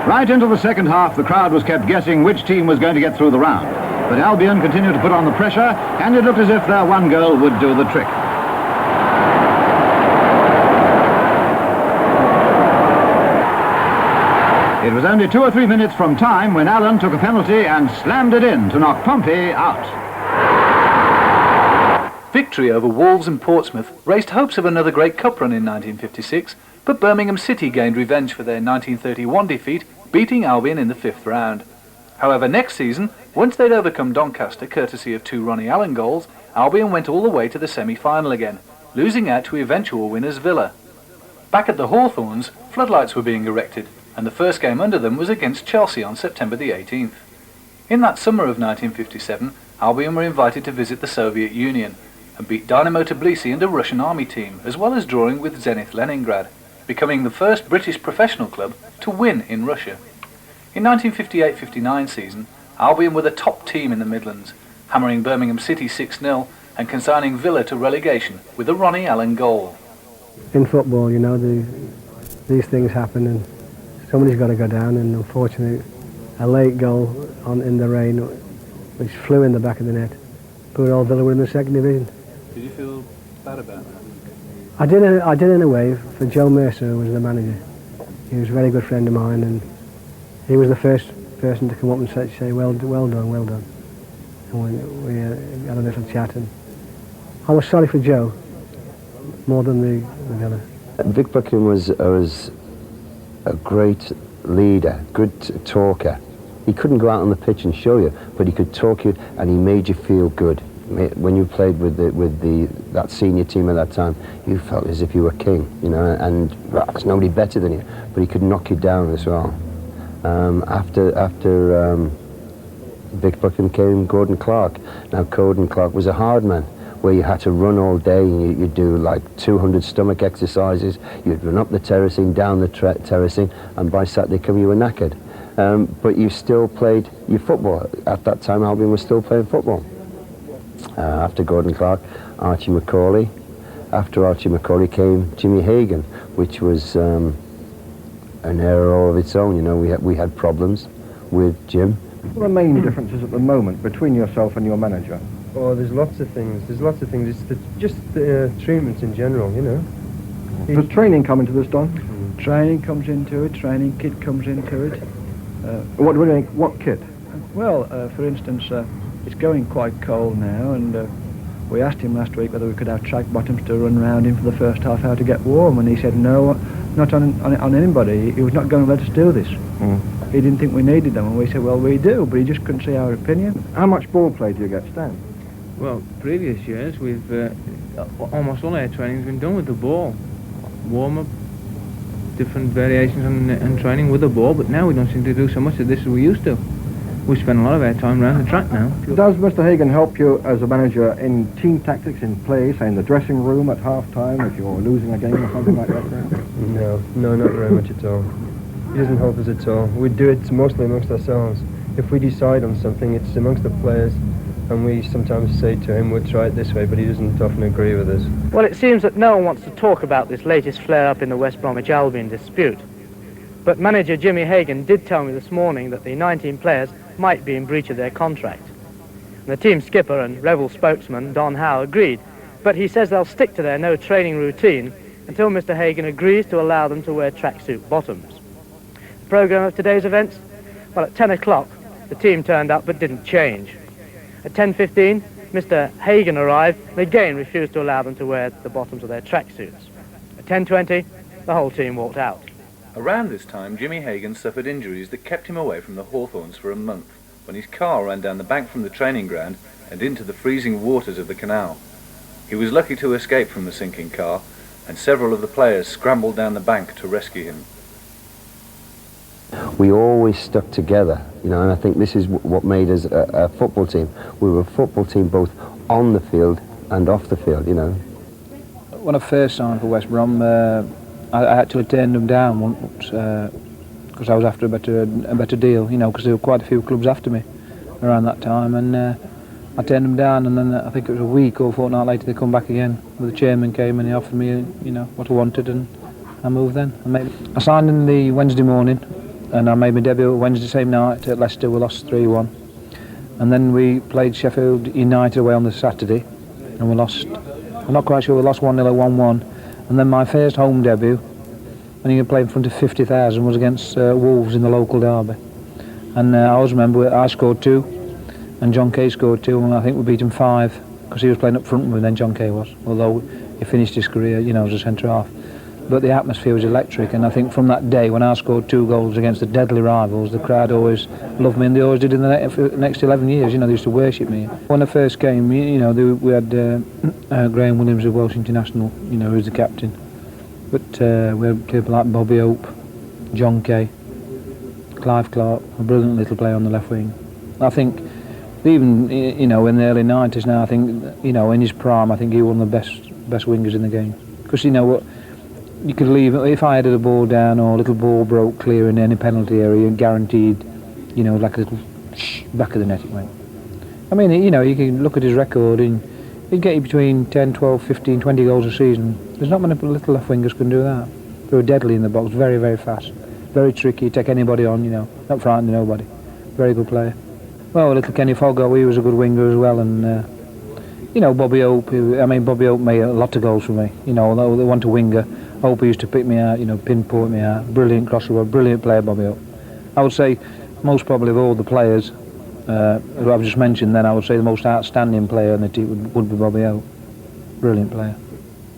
S12: Right into the second half, the crowd was kept guessing which team was going to get through the round. But Albion continued to put on the pressure, and it looked as if their one goal would do the trick. It was only 2 or 3 minutes from time when Allen took a penalty and slammed it in to knock Pompey out.
S1: Victory over Wolves and Portsmouth raised hopes of another great cup run in 1956, but Birmingham City gained revenge for their 1931 defeat, beating Albion in the 5th round. However, next season, once they'd overcome Doncaster courtesy of 2 Ronnie Allen goals, Albion went all the way to the semi-final again, losing out to eventual winners Villa. Back at the Hawthorns, floodlights were being erected, and the first game under them was against Chelsea on September the 18th. In that summer of 1957, Albion were invited to visit the Soviet Union and beat Dynamo Tbilisi and a Russian army team, as well as drawing with Zenit Leningrad, becoming the first British professional club to win in Russia. In 1958-59 season, Albion were the top team in the Midlands, hammering Birmingham City 6-0 and consigning Villa to relegation with a Ronnie Allen goal.
S7: In football, you know, these things happen and somebody's got to go down, and unfortunately a late goal in the rain which flew in the back of the net. Poor old Villa were in the 2nd division.
S1: Did you feel bad about that?
S7: I did in a way for Joe Mercer, who was the manager. He was a very good friend of mine, and he was the first person to come up and say well done, well done. And we had a little chat, and I was sorry for Joe more than the Villa.
S11: Vic Buckingham was a great leader, good talker. He couldn't go out on the pitch and show you, but he could talk you, and he made you feel good. When you played with that senior team at that time, you felt as if you were king, you know, and well, there's nobody better than you, but he could knock you down as well. After Vic Buckingham came Gordon Clark. Now Gordon Clark was a hard man, where you had to run all day, and you'd do like 200 stomach exercises, you'd run up the terracing, down the terracing, and by Saturday come you were knackered. But you still played your football. At that time Albion was still playing football. After Gordon Clark, Archie Macaulay. After Archie Macaulay came Jimmy Hagan, which was an era all of its own. You know, we had problems with Jim.
S13: What are the main differences at the moment between yourself and your manager? Oh, there's lots of things. There's lots of things. It's just the treatments in general, you know.
S14: Does training come into this, Don?
S4: Training comes into it, training kit comes into it.
S14: What kit?
S4: Well, for instance, it's going quite cold now, and we asked him last week whether we could have track bottoms to run round in for the first half hour to get warm, and he said no, not on anybody. He was not going to let us do this. He didn't think we needed them, and we said, well, we do, but he just couldn't see our opinion.
S14: How much ball play do you get, Stan?
S10: Well, previous years, we've almost all our training's been done with the ball. Warm-up, different variations and training with the ball, but now we don't seem to do so much of this as we used to. We spend a lot of our time around the track now.
S14: Does Mr. Hagan help you as a manager in team tactics, in play, say in the dressing room at half-time if you're losing a game or something like that?
S13: No, not very much at all. He doesn't help us at all. We do it mostly amongst ourselves. If we decide on something, it's amongst the players, and we sometimes say to him, we'll try it this way, but he doesn't often agree with us.
S15: Well, it seems that no one wants to talk about this latest flare-up in the West Bromwich Albion dispute. But manager Jimmy Hagan did tell me this morning that the 19 players might be in breach of their contract. And the team skipper and rebel spokesman, Don Howe, agreed, but he says they'll stick to their no-training routine until Mr. Hagan agrees to allow them to wear tracksuit bottoms. The programme of today's events? Well, at 10 o'clock, the team turned up but didn't change. At 10:15, Mr. Hagan arrived and again refused to allow them to wear the bottoms of their tracksuits. At 10:20, the whole team walked out.
S1: Around this time, Jimmy Hagan suffered injuries that kept him away from the Hawthorns for a month, when his car ran down the bank from the training ground and into the freezing waters of the canal. He was lucky to escape from the sinking car, and several of the players scrambled down the bank to rescue him.
S11: We always stuck together, you know, and I think this is what made us a football team. We were a football team both on the field and off the field, you know.
S16: When I first signed for West Brom, I actually turned them down once because I was after a better deal, you know, because there were quite a few clubs after me around that time, and I turned them down, and then I think it was a week or fortnight later they come back again. The chairman came and he offered me, you know, what I wanted, and I moved then. I signed in the Wednesday morning, and I made my debut Wednesday same night at Leicester. We lost 3-1, and then we played Sheffield United away on the Saturday, and we lost. I'm not quite sure, we lost 1-0 or 1-1. And then my first home debut, when you play in front of 50,000, was against Wolves in the local derby. And I always remember I scored 2, and John Kay scored 2, and I think we beat him 5, because he was playing up front with me then, John Kay was, although he finished his career, you know, as a centre-half. But the atmosphere was electric, and I think from that day, when I scored 2 goals against the deadly rivals, the crowd always loved me, and they always did in the next 11 years, you know, they used to worship me. When I first came, you know, we had Graham Williams, the Welsh international, you know, who was the captain. But we had people like Bobby Hope, John Kay, Clive Clark, a brilliant little player on the left wing. I think, even, you know, in the early 90s now, I think, you know, in his prime, I think he was one of the best wingers in the game. Because, you know what, you could leave, if I headed a ball down or a little ball broke clear in any penalty area, guaranteed, you know, like a little back of the net it went. I mean, you know, you can look at his record and he'd get you between 10, 12, 15, 20 goals a season. There's not many little left wingers can do that. They were deadly in the box, very, very fast, very tricky, take anybody on, you know, not frightened of nobody. Very good player. Well, little Kenny Foggo, he was a good winger as well, and you know, Bobby Hope, Bobby Hope made a lot of goals for me, you know, although they want a winger. Hope he used to pick me out, you know, pinpoint me out. Brilliant crossover, brilliant player, Bobby Hope. I would say, most probably of all the players who I've just mentioned, then I would say the most outstanding player in the team would be Bobby Hope. Brilliant player.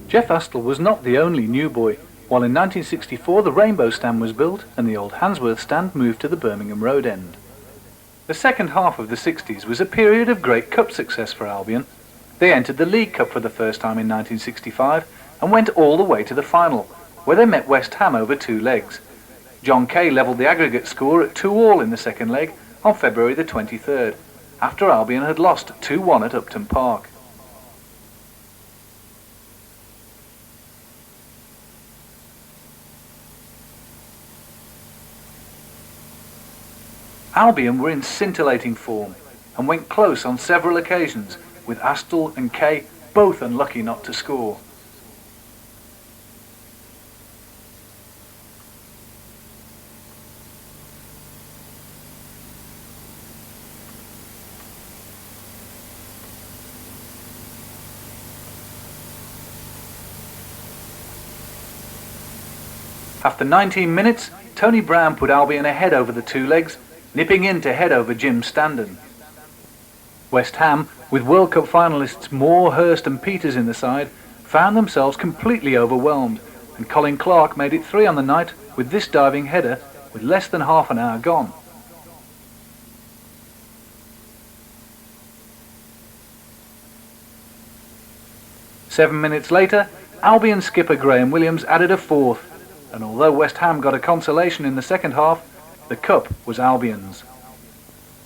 S1: Jeff Astle was not the only new boy. While in 1964 the Rainbow Stand was built and the old Handsworth Stand moved to the Birmingham Road end. The second half of the 60s was a period of great cup success for Albion. They entered the League Cup for the first time in 1965 and went all the way to the final, where they met West Ham over 2 legs. John Kay levelled the aggregate score at 2-2 in the second leg on February the 23rd, after Albion had lost 2-1 at Upton Park. Albion were in scintillating form and went close on several occasions, with Astle and Kay both unlucky not to score. After 19 minutes, Tony Brown put Albion ahead over the two legs, nipping in to head over Jim Standen. West Ham, with World Cup finalists Moore, Hurst and Peters in the side, found themselves completely overwhelmed, and Colin Clark made it 3 on the night with this diving header with less than half an hour gone. Seven minutes later, Albion skipper Graham Williams added a 4th, and although West Ham got a consolation in the second half, the cup was Albion's.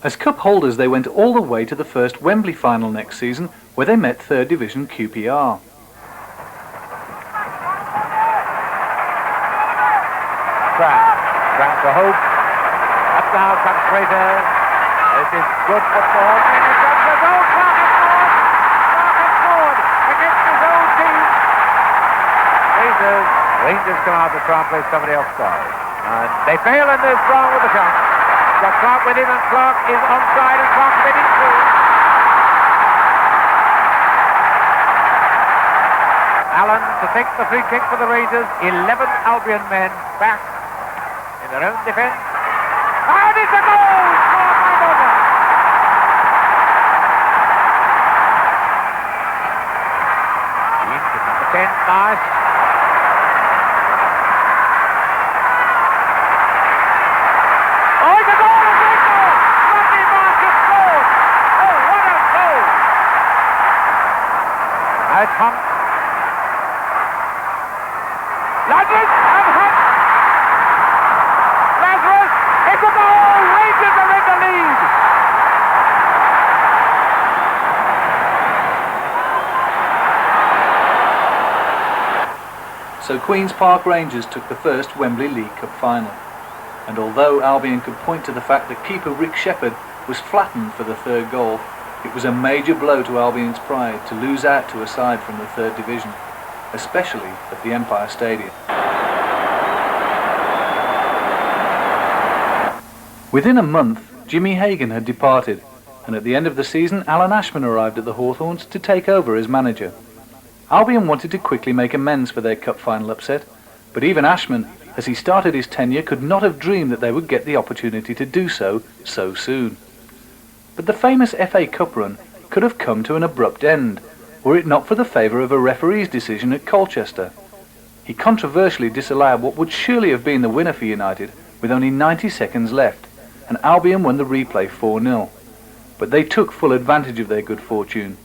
S1: As cup holders, they went all the way to the first Wembley final next season, where they met 3rd Division QPR.
S17: Grant for Hope. Up now comes Fraser. This is good football. And it's up the goal. Clark has scored against his own team. Rangers come out to try and play somebody else side. And they fail, and there's Brown with the shot. Got Clark with him, and Clark is onside, and Clark heading through. Allen to take the free kick for the Rangers. 11 Albion men back in their own defence. And it's a goal! Scored by Morgan. Into number 10, nice. Oh, it's a goal! A great goal! Rodney Marsh scored! Oh, what a goal! Out Hunt. Lazarus and Hunt. Lazarus, it's a goal! Rangers are in the lead!
S1: So Queen's Park Rangers took the first Wembley League Cup final. And although Albion could point to the fact that keeper Rick Shepherd was flattened for the 3rd goal, it was a major blow to Albion's pride to lose out to a side from the 3rd Division, especially at the Empire Stadium. Within a month, Jimmy Hagan had departed, and at the end of the season, Alan Ashman arrived at the Hawthorns to take over as manager. Albion wanted to quickly make amends for their cup final upset, but even Ashman, as he started his tenure, could not have dreamed that they would get the opportunity to do so soon. But the famous FA Cup run could have come to an abrupt end, were it not for the favour of a referee's decision at Colchester. He controversially disallowed what would surely have been the winner for United with only 90 seconds left, and Albion won the replay 4-0. But they took full advantage of their good fortune,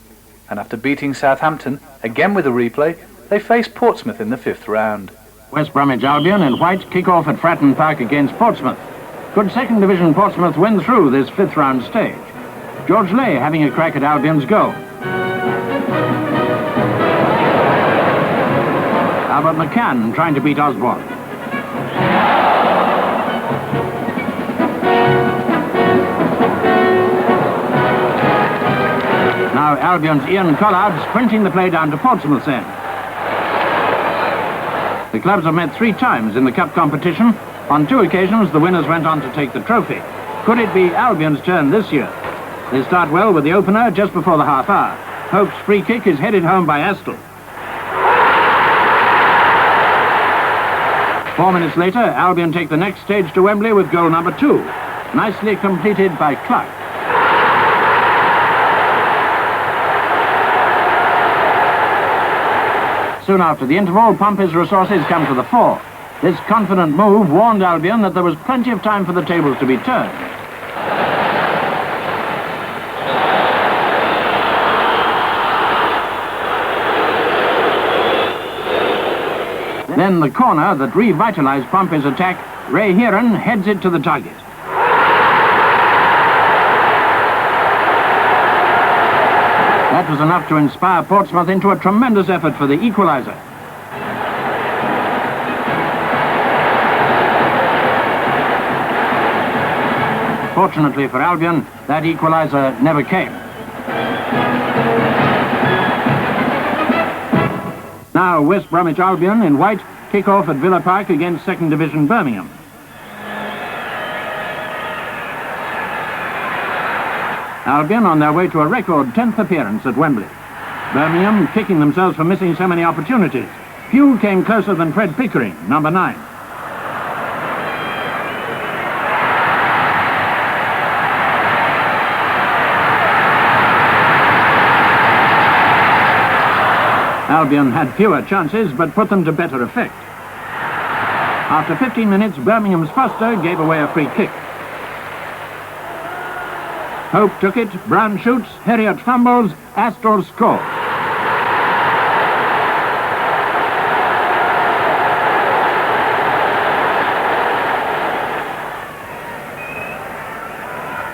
S1: and after beating Southampton, again with a replay, they faced Portsmouth in the 5th round.
S9: West Bromwich Albion in white kick off at Fratton Park against Portsmouth. Could 2nd Division Portsmouth win through this 5th round stage? George Lay having a crack at Albion's goal. Albert McCann trying to beat Osborne. Now Albion's Ian Collard sprinting the play down to Portsmouth's end. The clubs have met 3 times in the cup competition. On 2 occasions the winners went on to take the trophy. Could it be Albion's turn this year? They start well with the opener just before the half hour. Hope's free kick is headed home by Astle. 4 minutes later, Albion take the next stage to Wembley with goal number 2. Nicely completed by Clark. Soon after the interval, Pompey's resources come to the fore. This confident move warned Albion that there was plenty of time for the tables to be turned. Then the corner that revitalized Pompey's attack, Ray Heron heads it to the target. That was enough to inspire Portsmouth into a tremendous effort for the equaliser. Fortunately for Albion, that equaliser never came. Now West Bromwich Albion in white kick off at Villa Park against 2nd Division Birmingham. Albion on their way to a record 10th appearance at Wembley. Birmingham kicking themselves for missing so many opportunities. Few came closer than Fred Pickering, number 9.
S12: Albion had fewer chances, but put them to better effect. After 15 minutes, Birmingham's Foster gave away a free kick. Hope took it, Brown shoots, Heriot fumbles, Astor scores.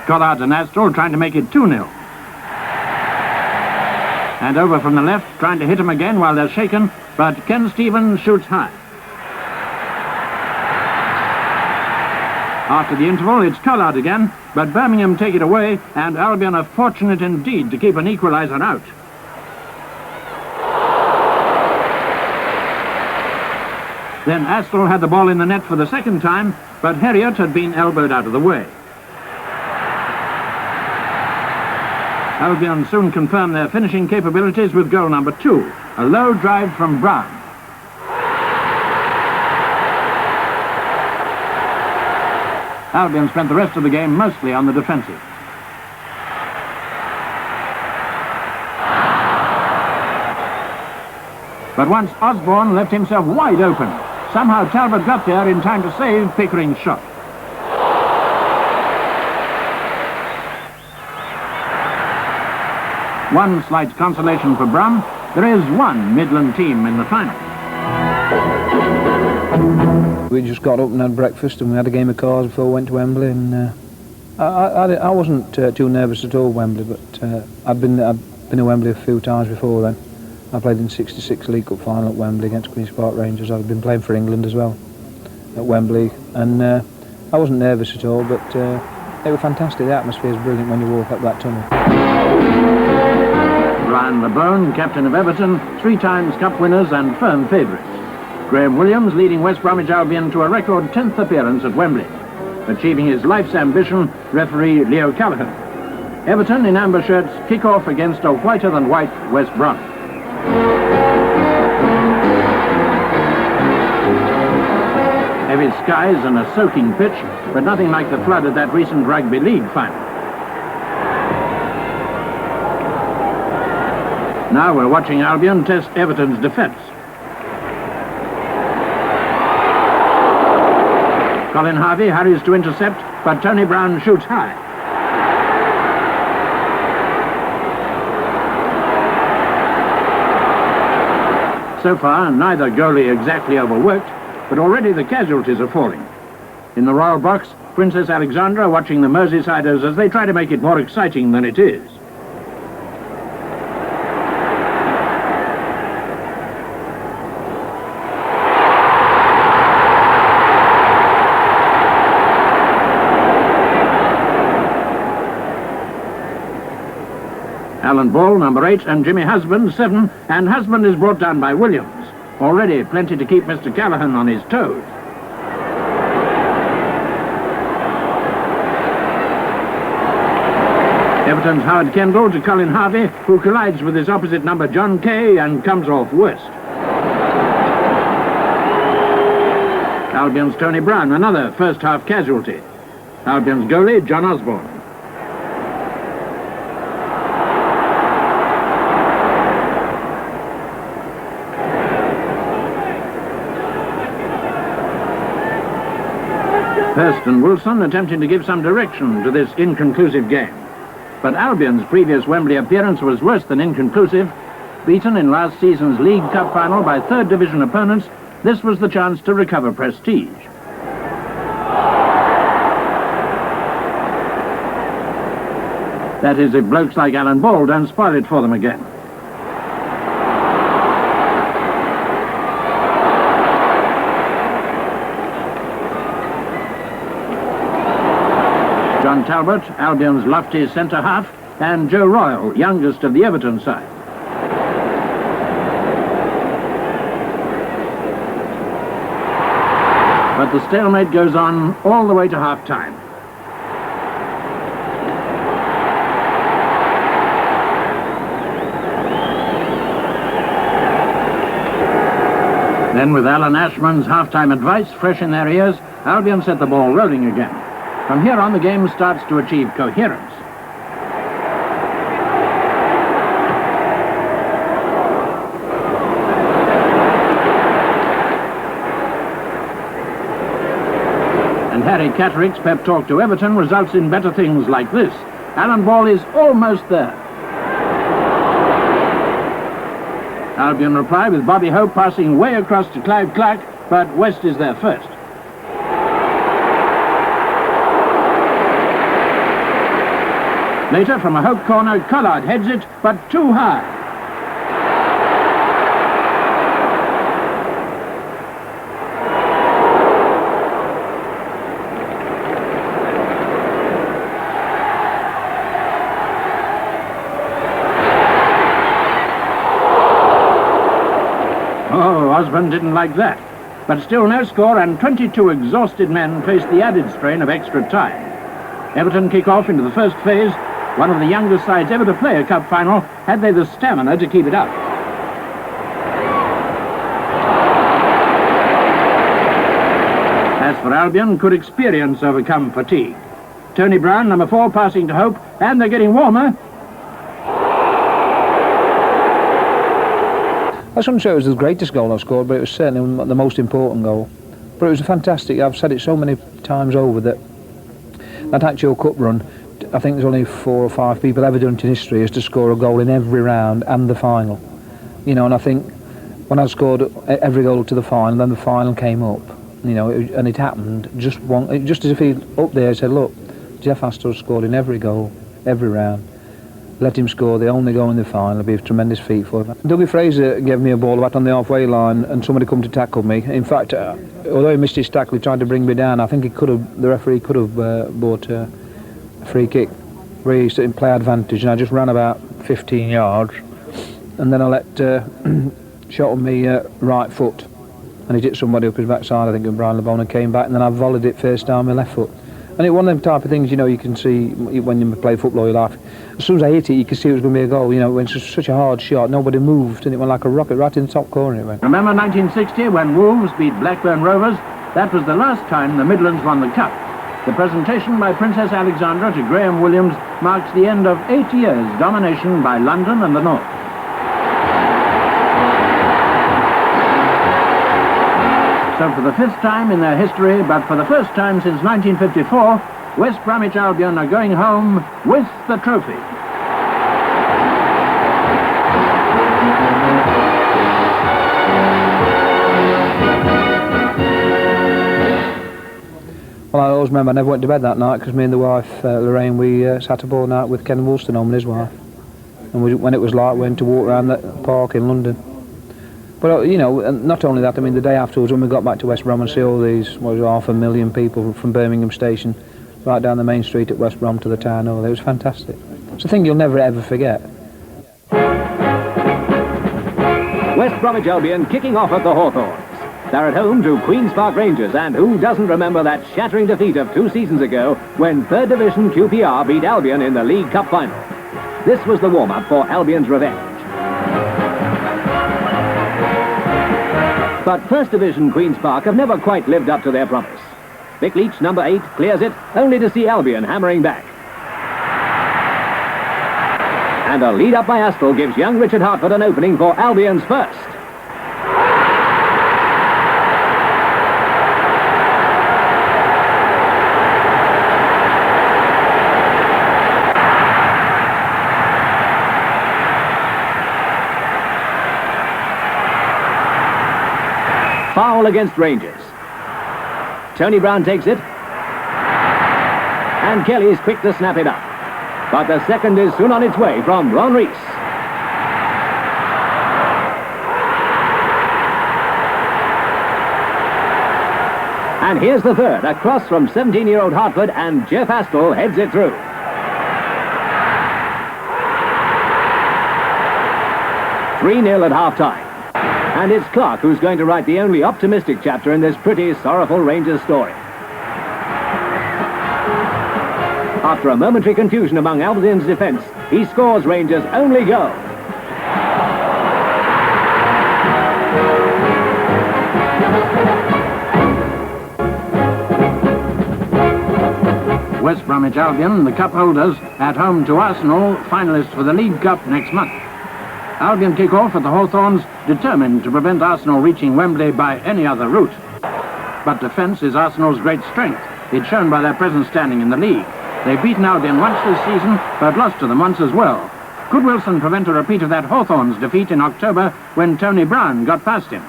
S12: Collard and Astor trying to make it 2-0. And over from the left, trying to hit him again while they're shaken, but Ken Stevens shoots high. After the interval, it's Collard again, but Birmingham take it away, and Albion are fortunate indeed to keep an equaliser out. Then Astle had the ball in the net for the second time, but Heriot had been elbowed out of the way. Albion soon confirmed their finishing capabilities with goal number 2, a low drive from Brown. Albion spent the rest of the game mostly on the defensive. But once Osborne left himself wide open. Somehow Talbot got there in time to save Pickering's shot. One slight consolation for Brum, there is one Midland team in the final.
S16: We just got up and had breakfast and we had a game of cards before we went to Wembley, and I wasn't too nervous at all, Wembley, but I'd been to Wembley a few times before then. I played in '66 League Cup final at Wembley against Queen's Park Rangers. I'd been playing for England as well at Wembley, and I wasn't nervous at all, but they were fantastic. The atmosphere is brilliant when you walk up that tunnel.
S12: Brian LeBone, captain of Everton, 3 times cup winners and firm favourites. Graham Williams leading West Bromwich Albion to a record 10th appearance at Wembley. Achieving his life's ambition, referee Leo Callaghan. Everton in amber shirts kick off against a whiter-than-white West Brom. Heavy skies and a soaking pitch, but nothing like the flood at that recent Rugby League final. Now we're watching Albion test Everton's defence. Colin Harvey hurries to intercept, but Tony Brown shoots high. So far, neither goalie exactly overworked, but already the casualties are falling. In the Royal Box, Princess Alexandra watching the Merseysiders as they try to make it more exciting than it is. Alan Ball, number 8, and Jimmy Husband, 7, and Husband is brought down by Williams. Already plenty to keep Mr. Callaghan on his toes. Everton's Howard Kendall to Colin Harvey, who collides with his opposite number John Kay and comes off worst. Albion's Tony Brown, another first-half casualty. Albion's goalie, John Osborne. Hurst and Wilson attempting to give some direction to this inconclusive game. But Albion's previous Wembley appearance was worse than inconclusive. Beaten in last season's League Cup final by 3rd Division opponents, this was the chance to recover prestige. That is, if blokes like Alan Ball don't spoil it for them again. John Talbot, Albion's lofty centre-half, and Joe Royal, youngest of the Everton side. But the stalemate goes on all the way to half-time. Then with Alan Ashman's half-time advice fresh in their ears, Albion set the ball rolling again. From here on, the game starts to achieve coherence.
S9: And Harry Catterick's pep talk to Everton results in better things like this. Alan Ball is almost there. Albion reply with Bobby Hope passing way across to Clive Clark, but West is there first. Later, from a Hope corner, Collard heads it, but too high. Osborne didn't like that, but still no score, and 22 exhausted men face the added strain of extra time. Everton kick off into the first phase, one of the youngest sides ever to play a cup final, had they the stamina to keep it up. As for Albion, could experience overcome fatigue? Tony Brown, number 4, passing to Hope, and they're getting warmer.
S16: I shouldn't say it was the greatest goal I've scored, but it was certainly the most important goal. But it was a fantastic, I've said it so many times over, that actual cup run, I think there's only 4 or 5 people ever done it in history, is to score a goal in every round and the final. You know, and I think when I scored every goal to the final, then the final came up, you know, and it happened just as if he up there said, look, Jeff Astor scored in every goal, every round. Let him score the only goal in the final. It'll be a tremendous feat for him. Dougie Fraser gave me a ball back on the halfway line, and somebody come to tackle me. In fact, although he missed his tackle, he tried to bring me down. I think the referee could have bought a free kick, where he in play advantage, and I just ran about 15 yards, and then I let shot on me right foot, and he hit somebody up his backside, I think, of Brian LeBone, and came back, and then I volleyed it first down my left foot. And it's one of them type of things, you know, you can see when you play football, you laugh. As soon as I hit it, you could see it was going to be a goal. You know, it went such a hard shot, nobody moved, and it went like a rocket right in the top corner. It went.
S9: Remember 1960 when Wolves beat Blackburn Rovers? That was the last time the Midlands won the cup. The presentation by Princess Alexandra to Graham Williams marks the end of 8 years' domination by London and the North. So for the 5th time in their history, but for the first time since 1954, West Bromwich Albion are going home with the trophy.
S16: Well, I always remember I never went to bed that night because me and the wife, Lorraine, we sat up all night with Ken Woolstonome and his wife. And when it was light, we went to walk around the park in London. But, you know, not only that, I mean, the day afterwards when we got back to West Brom and see all these, 500,000 people from Birmingham Station, right down the main street at West Brom to the town hall, it was fantastic. It's a thing you'll never ever forget.
S18: West Bromwich Albion kicking off at the Hawthorns. They're at home to Queen's Park Rangers, and who doesn't remember that shattering defeat of 2 seasons ago when 3rd Division QPR beat Albion in the League Cup final. This was the warm-up for Albion's revenge. But 1st Division Queen's Park have never quite lived up to their promise. Vic Leach, number 8, clears it, only to see Albion hammering back. And a lead up by Astle gives young Richard Hartford an opening for Albion's first. Foul against Rangers. Tony Brown takes it. And Kelly's quick to snap it up. But the second is soon on its way from Ron Rees. And here's the third, a cross from 17-year-old Hartford, and Jeff Astle heads it through. "3-0 at half-time. And it's Clark who's going to write the only optimistic chapter in this pretty sorrowful Rangers story. After a momentary confusion among Albion's defence, he scores Rangers' only goal.
S9: West Bromwich Albion, the cup holders, at home to Arsenal, finalists for the League Cup next month. Albion kick off at the Hawthorns, determined to prevent Arsenal reaching Wembley by any other route. But defence is Arsenal's great strength,
S19: It's shown by their present standing in the league. They've beaten Albion once this season, but lost to them once as well. Could Wilson prevent a repeat of that Hawthorns defeat in October when Tony Brown got past him?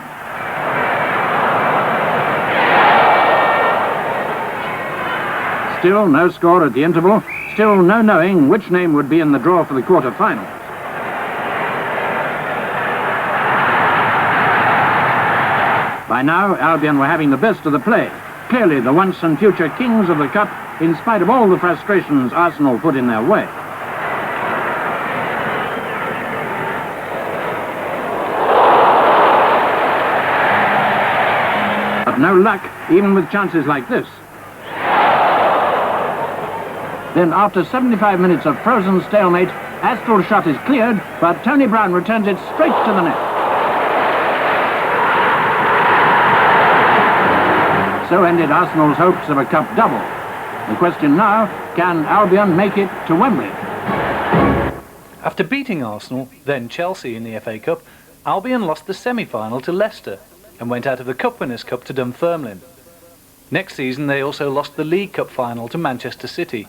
S19: Still no score at the interval, still no knowing which name would be in the draw for the quarter-final. By now, Albion were having the best of the play. Clearly the once and future kings of the Cup, in spite of all the frustrations Arsenal put in their way. But no luck, even with chances like this. Then after 75 minutes of frozen stalemate, Astor's shot is cleared, but Tony Brown returns it straight to the net. So ended Arsenal's hopes of a cup double. The question now, can Albion make it to Wembley?
S1: After beating Arsenal, then Chelsea in the FA Cup, Albion lost the semi-final to Leicester and went out of the Cup Winners' Cup to Dunfermline. Next season they also lost the League Cup final to Manchester City.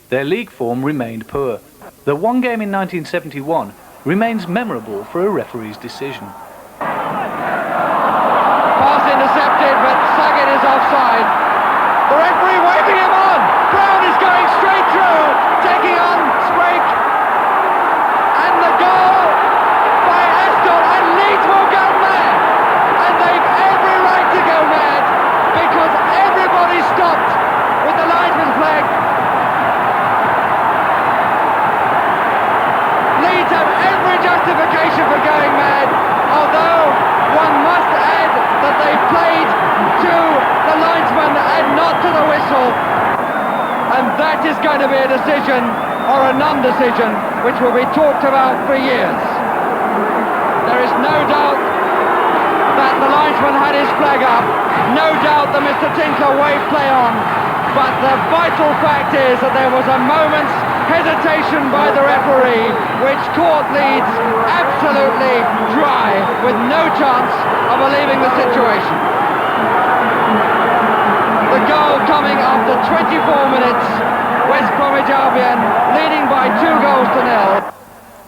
S1: Their league form remained poor. The one game in 1971 remains memorable for a referee's decision.
S20: Pass intercepted, but Sagan is offside. The referee waving him on. Brown is going straight through, taking on Sprake. And the goal by Astor, and Leeds will go mad. And they've every right to go mad because everybody stopped with the linesman's flag. Leeds have every justification for going mad, although one must add that they played to the linesman and not to the whistle. And that is going to be a decision, or a non-decision, which will be talked about for years. There is no doubt that the linesman had his flag up, no doubt that Mr. Tinkler waved play on, but the vital fact is that there was a moment's hesitation by the referee, which caught Leeds absolutely dry, with no chance of relieving the situation. The goal coming after 24 minutes, West Bromwich Albion leading by 2-0.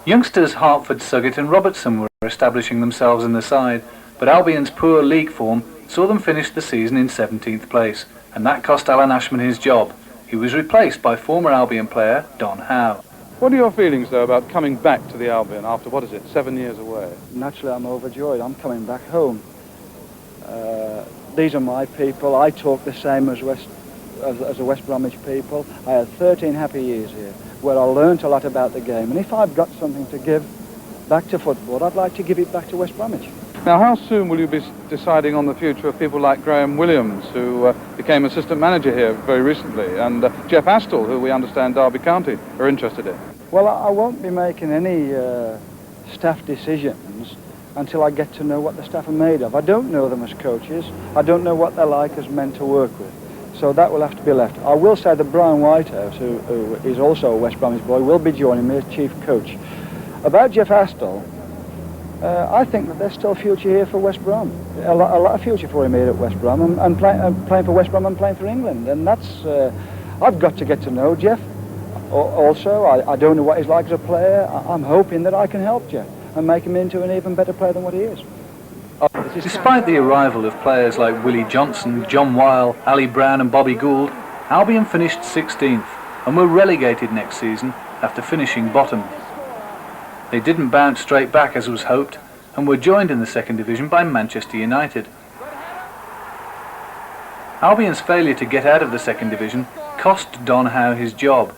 S1: Youngsters Hartford, Suggett and Robertson were establishing themselves in the side, but Albion's poor league form saw them finish the season in 17th place, and that cost Alan Ashman his job. He was replaced by former Albion player Don Howe.
S21: What are your feelings, though, about coming back to the Albion after, 7 years away?
S4: Naturally, I'm overjoyed. I'm coming back home. These are my people. I talk the same as the West Bromwich people. I had 13 happy years here, where I learnt a lot about the game. And if I've got something to give back to football, I'd like to give it back to West Bromwich.
S21: Now, how soon will you be deciding on the future of people like Graham Williams, who became assistant manager here very recently, and Jeff Astle, who we understand Derby County are interested in?
S4: Well, I won't be making any staff decisions until I get to know what the staff are made of. I don't know them as coaches. I don't know what they're like as men to work with. So that will have to be left. I will say that Brian Whitehouse, who is also a West Bromwich boy, will be joining me as chief coach. About Jeff Astle, I think that there's still future here for West Brom. A lot of future for him here at West Brom, and playing for West Brom and playing for England. And that's, I've got to get to know Jeff. Also, I don't know what he's like as a player. I'm hoping that I can help Jeff and make him into an even better player than what he is.
S1: Despite the arrival of players like Willie Johnson, John Weil, Ali Brown and Bobby Gould, Albion finished 16th and were relegated next season after finishing bottom. They didn't bounce straight back as was hoped and were joined in the second division by Manchester United. Albion's failure to get out of the second division cost Don Howe his job,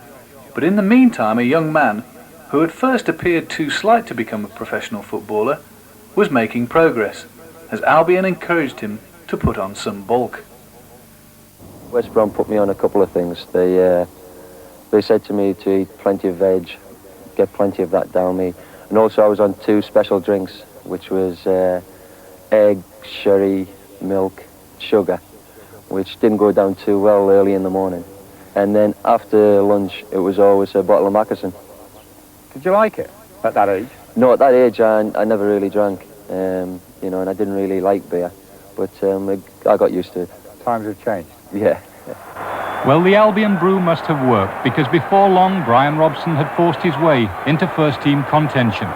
S1: but in the meantime a young man, who at first appeared too slight to become a professional footballer, was making progress, as Albion encouraged him to put on some bulk.
S22: West Brom put me on a couple of things. They said to me to eat plenty of veg, get plenty of that down me, and also I was on 2 special drinks, which was egg, sherry, milk, sugar, which didn't go down too well early in the morning. And then after lunch, it was always a bottle of Mackerson.
S21: Did you like it at that age?
S22: No, at that age, I never really drank, you know, and I didn't really like beer, but I got used to it.
S21: Times have changed.
S22: Yeah.
S5: Well, the Albion brew must have worked, because before long, Brian Robson had forced his way into first-team contention.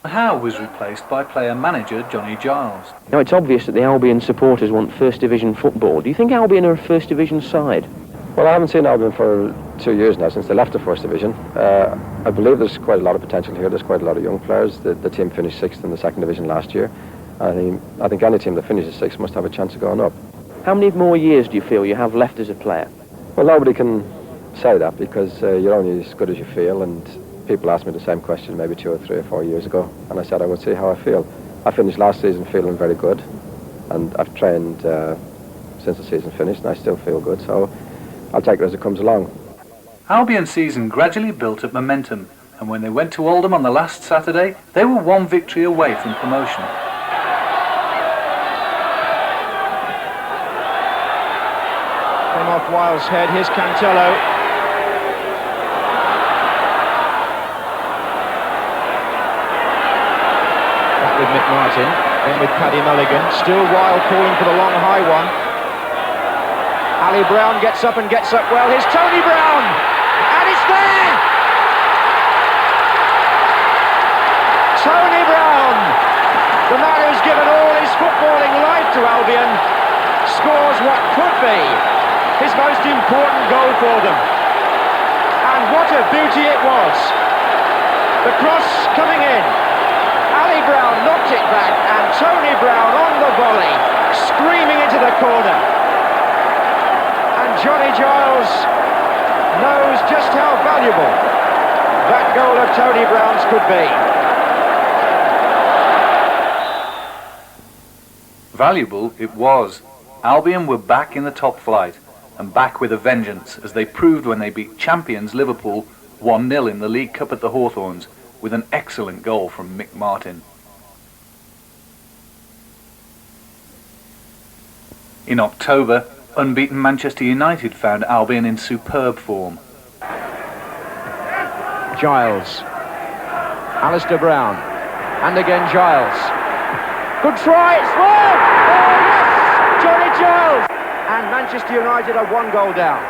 S1: Howe was replaced by player-manager Johnny Giles.
S6: Now, it's obvious that the Albion supporters want First Division football. Do you think Albion are a First Division side?
S22: Well, I haven't seen Albion for 2 years now, since they left the First Division. I believe there's quite a lot of potential here. There's quite a lot of young players. The team finished 6th in the Second Division last year. I think any team that finishes 6th must have a chance of going up.
S6: How many more years do you feel you have left as a player?
S22: Well, nobody can say that, because you're only as good as you feel, and people asked me the same question maybe 2 or 3 or 4 years ago, and I said I would see how I feel. I finished last season feeling very good, and I've trained since the season finished, and I still feel good, so I'll take it as it comes along.
S1: Albion's season gradually built up momentum, and when they went to Oldham on the last Saturday, they were 1 victory away from promotion.
S23: Came off Wiles' head, here's Cantello. Back with Mick Martin, then with Paddy Mulligan, still Wild calling for the long high one. Ali Brown gets up well, here's Tony Brown, and it's there! Tony Brown, the man who's given all his footballing life to Albion, scores what could be his most important goal for them. And what a beauty it was. The cross coming in. Ali Brown knocked it back, and Tony Brown on the volley, screaming into the corner. And Johnny Giles knows just how valuable that goal of Tony Brown's could be.
S1: Valuable it was. Albion were back in the top flight, and back with a vengeance, as they proved when they beat champions Liverpool 1-0 in the League Cup at the Hawthorns, with an excellent goal from Mick Martin. In October, unbeaten Manchester United found Albion in superb form.
S23: Giles, Alistair Brown, and again Giles. Good try, it's well! Oh yes, Johnny Giles! And Manchester United are 1 goal down.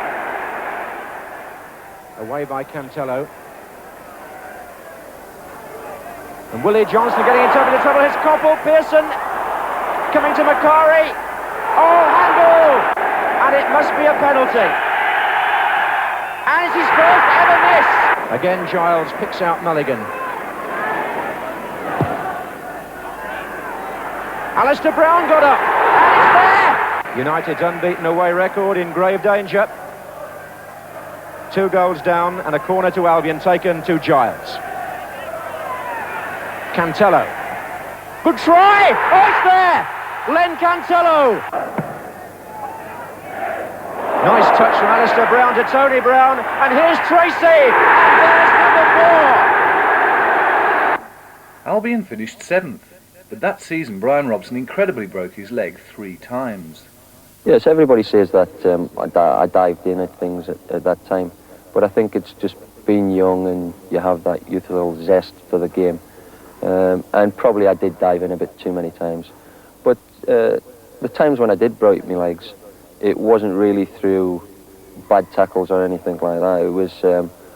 S23: Away by Cantello. And Willie Johnson getting into a bit of trouble. Here's Koppel, Pearson coming to Macari. Oh, handball! And it must be a penalty. And it's his first ever miss. Again, Giles picks out Mulligan. Alistair Brown got up. And it's there! United's unbeaten away record in grave danger. 2 goals down and a corner to Albion taken to Giles. Cantello. Good try! Oh, it's there! Len Cantello. Nice touch from Alistair Brown to Tony Brown. And here's Tracy. And there's number 4.
S1: Albion finished 7th, but that season Brian Robson incredibly broke his leg 3 times.
S22: Yes, everybody says that I dived in at things at that time, but I think it's just being young and you have that youthful zest for the game. And probably I did dive in a bit too many times. But the times when I did break my legs, it wasn't really through bad tackles or anything like that. It was,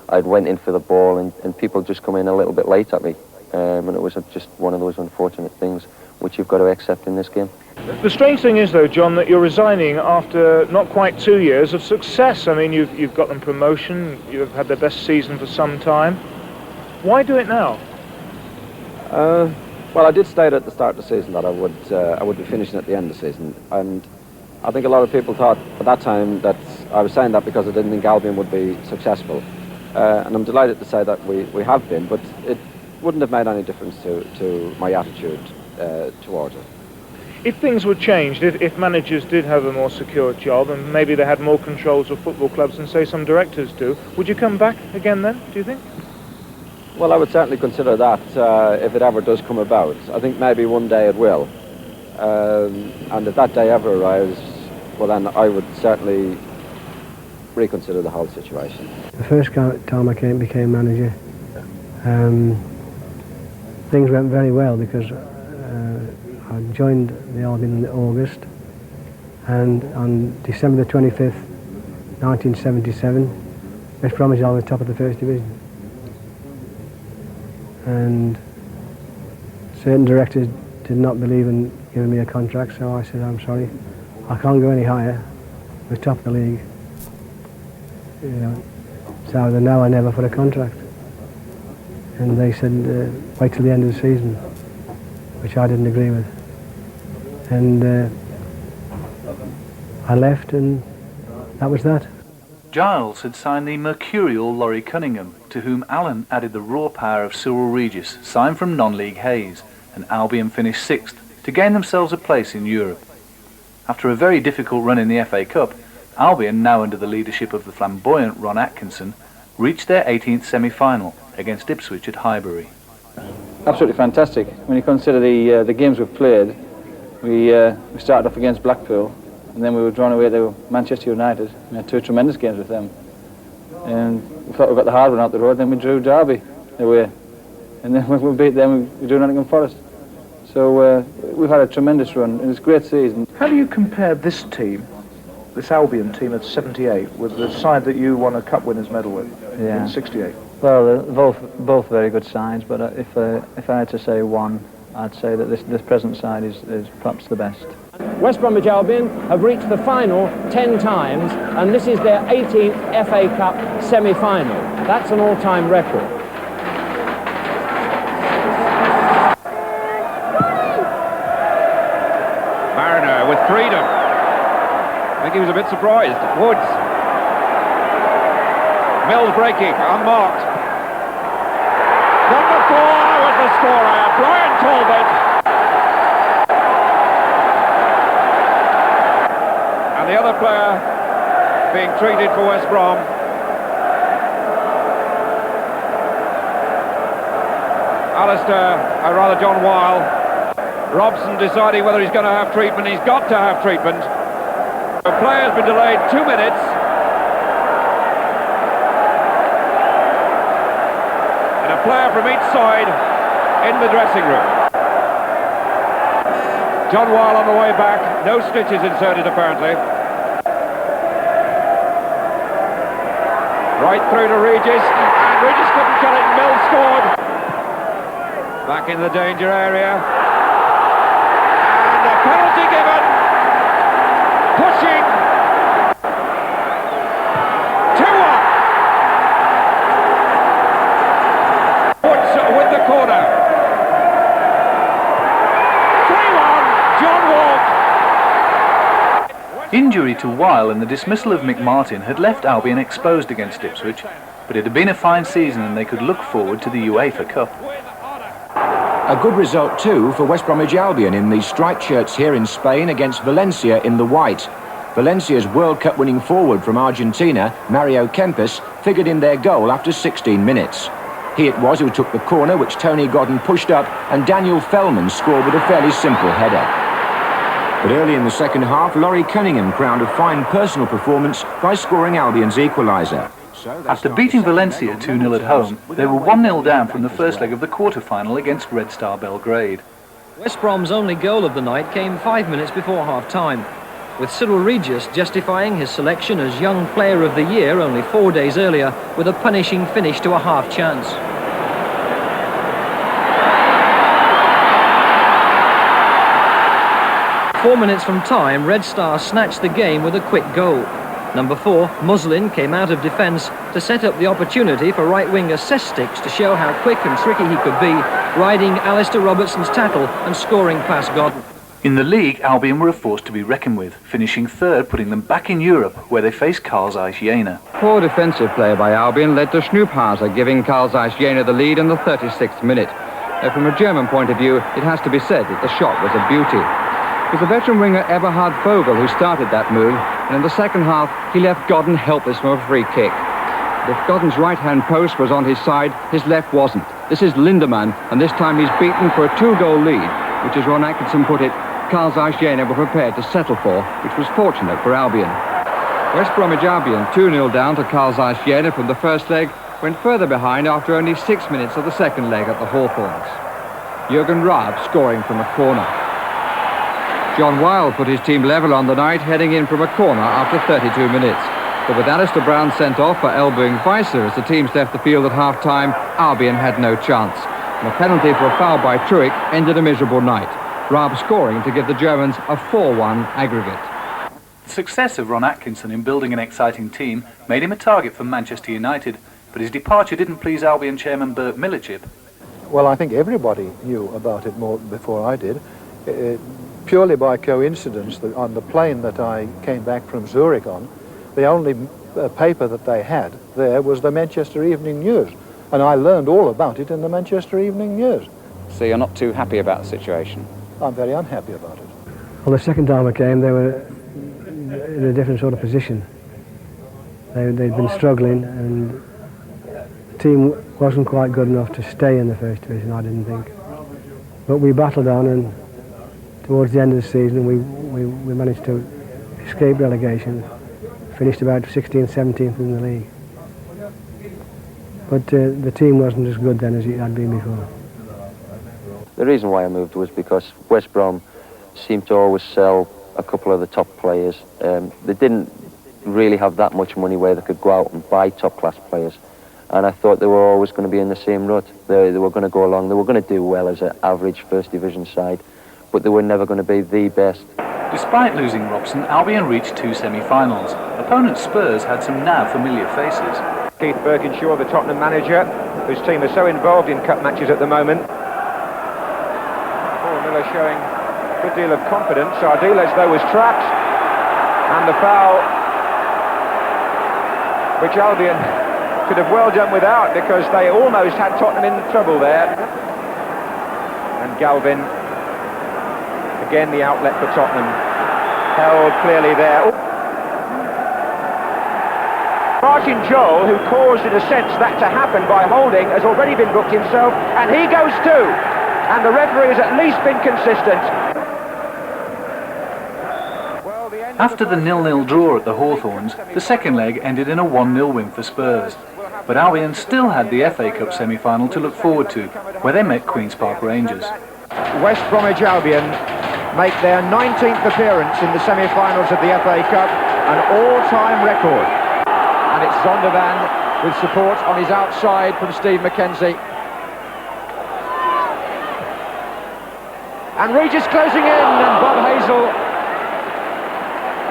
S22: I'd went in for the ball and people just come in a little bit late at me. And it was just one of those unfortunate things which you've got to accept in this game.
S24: The strange thing is, though, John, that you're resigning after not quite 2 years of success. I mean, you've got them promotion, you've had their best season for some time. Why do it now?
S25: Well, I did state at the start of the season that I would be finishing at the end of the season, and I think a lot of people thought at that time that I was saying that because I didn't think Albion would be successful, and I'm delighted to say that we have been, but it wouldn't have made any difference to my attitude towards it.
S24: If things were changed, if managers did have a more secure job and maybe they had more controls of football clubs than, say, some directors do, would you come back again then, do you think?
S25: Well, I would certainly consider that if it ever does come about. I think maybe one day it will. And if that day ever arrives, well then I would certainly reconsider the whole situation.
S7: The first time I became manager, things went very well because I joined the Albion in August, and on December the 25th 1977, West Bromwich Albion top of the First Division. And certain directors did not believe in giving me a contract, so I said, I'm sorry, I can't go any higher. We're top of the league. You know, so the now or never for a contract. And they said, wait till the end of the season, which I didn't agree with. And I left, and that was that.
S1: Giles had signed the mercurial Laurie Cunningham, to whom Allen added the raw power of Cyril Regis, signed from non-league Hayes, and Albion finished 6th to gain themselves a place in Europe. After a very difficult run in the FA Cup, Albion, now under the leadership of the flamboyant Ron Atkinson, reached their 18th semi-final against Ipswich at Highbury.
S16: Absolutely fantastic. When you consider the games we've played, we started off against Blackpool, and then we were drawn away to Manchester United. We had 2 tremendous games with them. And we thought we got the hard one out the road, then we drew Derby away. And then when we beat them, we drew Nottingham Forest. So we've had a tremendous run, and it's a great season.
S24: How do you compare this team, this Albion team of '78, with the side that you won a Cup Winners' Medal with in '68?
S16: Well, both very good sides, but if I had to say one, I'd say that this present side is perhaps the best.
S18: West Bromwich Albion have reached the final 10 times, and this is their 18th FA Cup semi-final. That's an all-time record.
S23: Mariner with freedom. I think he was a bit surprised. Woods. Mills breaking, unmarked. Number 4 was the scorer, Brian Talbot. And the other player being treated for West Brom. John Weil. Robson deciding whether he's going to have treatment. He's got to have treatment. The play has been delayed 2 minutes. And a player from each side in the dressing room. John Weil on the way back. No stitches inserted apparently. Right through to Regis. And Regis couldn't cut it. Mills scored. Back in the danger area. And a penalty given. Pushing. 2-1. Woods with the corner. 3-1. John Wall.
S1: Injury to Weil and the dismissal of Mick Martin had left Albion exposed against Ipswich, but it had been a fine season and they could look forward to the UEFA Cup.
S2: A good result too for West Bromwich Albion in the striped shirts here in Spain against Valencia in the white. Valencia's World Cup winning forward from Argentina, Mario Kempes, figured in their goal after 16 minutes. He it was who took the corner which Tony Godden pushed up, and Daniel Fellman scored with a fairly simple header. But early in the second half, Laurie Cunningham crowned a fine personal performance by scoring Albion's equaliser.
S1: After beating Valencia 2-0 at home, they were 1-0 down from the first leg of the quarter-final against Red Star Belgrade.
S3: West Brom's only goal of the night came 5 minutes before half-time, with Cyril Regis justifying his selection as Young Player of the Year only 4 days earlier with a punishing finish to a half chance. Four minutes from time, Red Star snatched the game with a quick goal. Number 4, Muslin, came out of defence to set up the opportunity for right-winger Sesticks to show how quick and tricky he could be, riding Alistair Robertson's tackle and scoring past Godden.
S1: In the league, Albion were a force to be reckoned with, finishing third, putting them back in Europe, where they faced Karl Zeiss Jena.
S8: Poor defensive play by Albion led to Schnupphauser giving Karl Zeiss Jena the lead in the 36th minute. From a German point of view, it has to be said that the shot was a beauty. It was the veteran winger Eberhard Vogel who started that move, and in the second half he left Godden helpless from a free kick. But if Godden's right-hand post was on his side, his left wasn't. This is Lindemann, and this time he's beaten for a 2-goal lead, which, as Ron Atkinson put it, Karl Zeiss Jena were prepared to settle for, which was fortunate for Albion. West Bromwich Albion 2-0 down to Karl Zeiss Jena from the first leg, went further behind after only 6 minutes of the second leg at the Hawthorns. Jürgen Raab scoring from a corner. John Weil put his team level on the night, heading in from a corner after 32 minutes. But with Alistair Brown sent off for elbowing Weiser as the teams left the field at half-time, Albion had no chance. And a penalty for a foul by Truick ended a miserable night. Raab scoring to give the Germans a 4-1 aggregate.
S1: The success of Ron Atkinson in building an exciting team made him a target for Manchester United, but his departure didn't please Albion chairman Bert Millichip.
S10: Well, I think everybody knew about it more before I did. Purely by coincidence, on the plane that I came back from Zurich on, the only paper that they had there was the Manchester Evening News, and I learned all about it in the Manchester Evening News.
S25: So you're not too happy about the situation?
S10: I'm very unhappy about it.
S7: Well, the second time I came, they were in a different sort of position. They'd been struggling, and the team wasn't quite good enough to stay in the first division, I didn't think. But we battled on, and towards the end of the season we managed to escape relegation, finished about 16th, 17th in the league. But the team wasn't as good then as it had been before.
S22: The reason why I moved was because West Brom seemed to always sell a couple of the top players. They didn't really have that much money where they could go out and buy top-class players. And I thought they were always going to be in the same rut. They were going to go along, they were going to do well as an average first division side, but they were never going to be the best.
S1: Despite losing Robson, Albion reached 2 semi-finals. Opponent Spurs had some now familiar faces.
S23: Keith Birkinshaw, the Tottenham manager, whose team is so involved in cup matches at the moment. Paul Miller showing a good deal of confidence. Ardiles, though, was trapped. And the foul, which Albion could have well done without, because they almost had Tottenham in trouble there. And Galvin, again the outlet for Tottenham, held clearly there. Martin Joel, who caused in a sense that to happen by holding, has already been booked himself, and he goes too. And the referee has at least been consistent.
S1: After the 0-0 draw at the Hawthorns, the second leg ended in a 1-0 win for Spurs. But Albion still had the FA Cup semi-final to look forward to, where they met Queen's Park Rangers.
S23: West Bromwich Albion make their 19th appearance in the semi-finals of the FA Cup, an all-time record. And it's Zondervan with support on his outside from Steve McKenzie. And Regis closing in, and Bob Hazel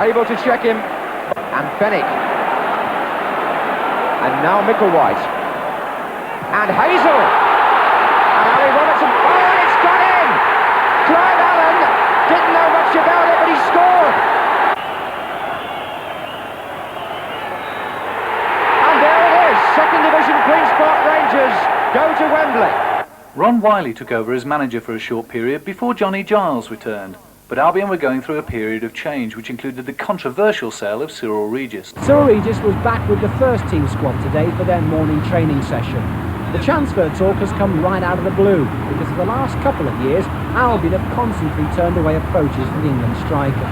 S23: able to check him. And Fennick. And now Micklewhite. And Hazel. And Harry Robertson. Oh, and it's gone in! Clive Allen didn't know much about it, but he scored. And there it is. Second Division Queen's Park Rangers go to Wembley.
S1: Ron Wiley took over as manager for a short period before Johnny Giles returned. But Albion were going through a period of change, which included the controversial sale of Cyril Regis.
S11: Cyril Regis was back with the first team squad today for their morning training session. The transfer talk has come right out of the blue, because for the last couple of years, Albion have constantly turned away approaches for the England striker.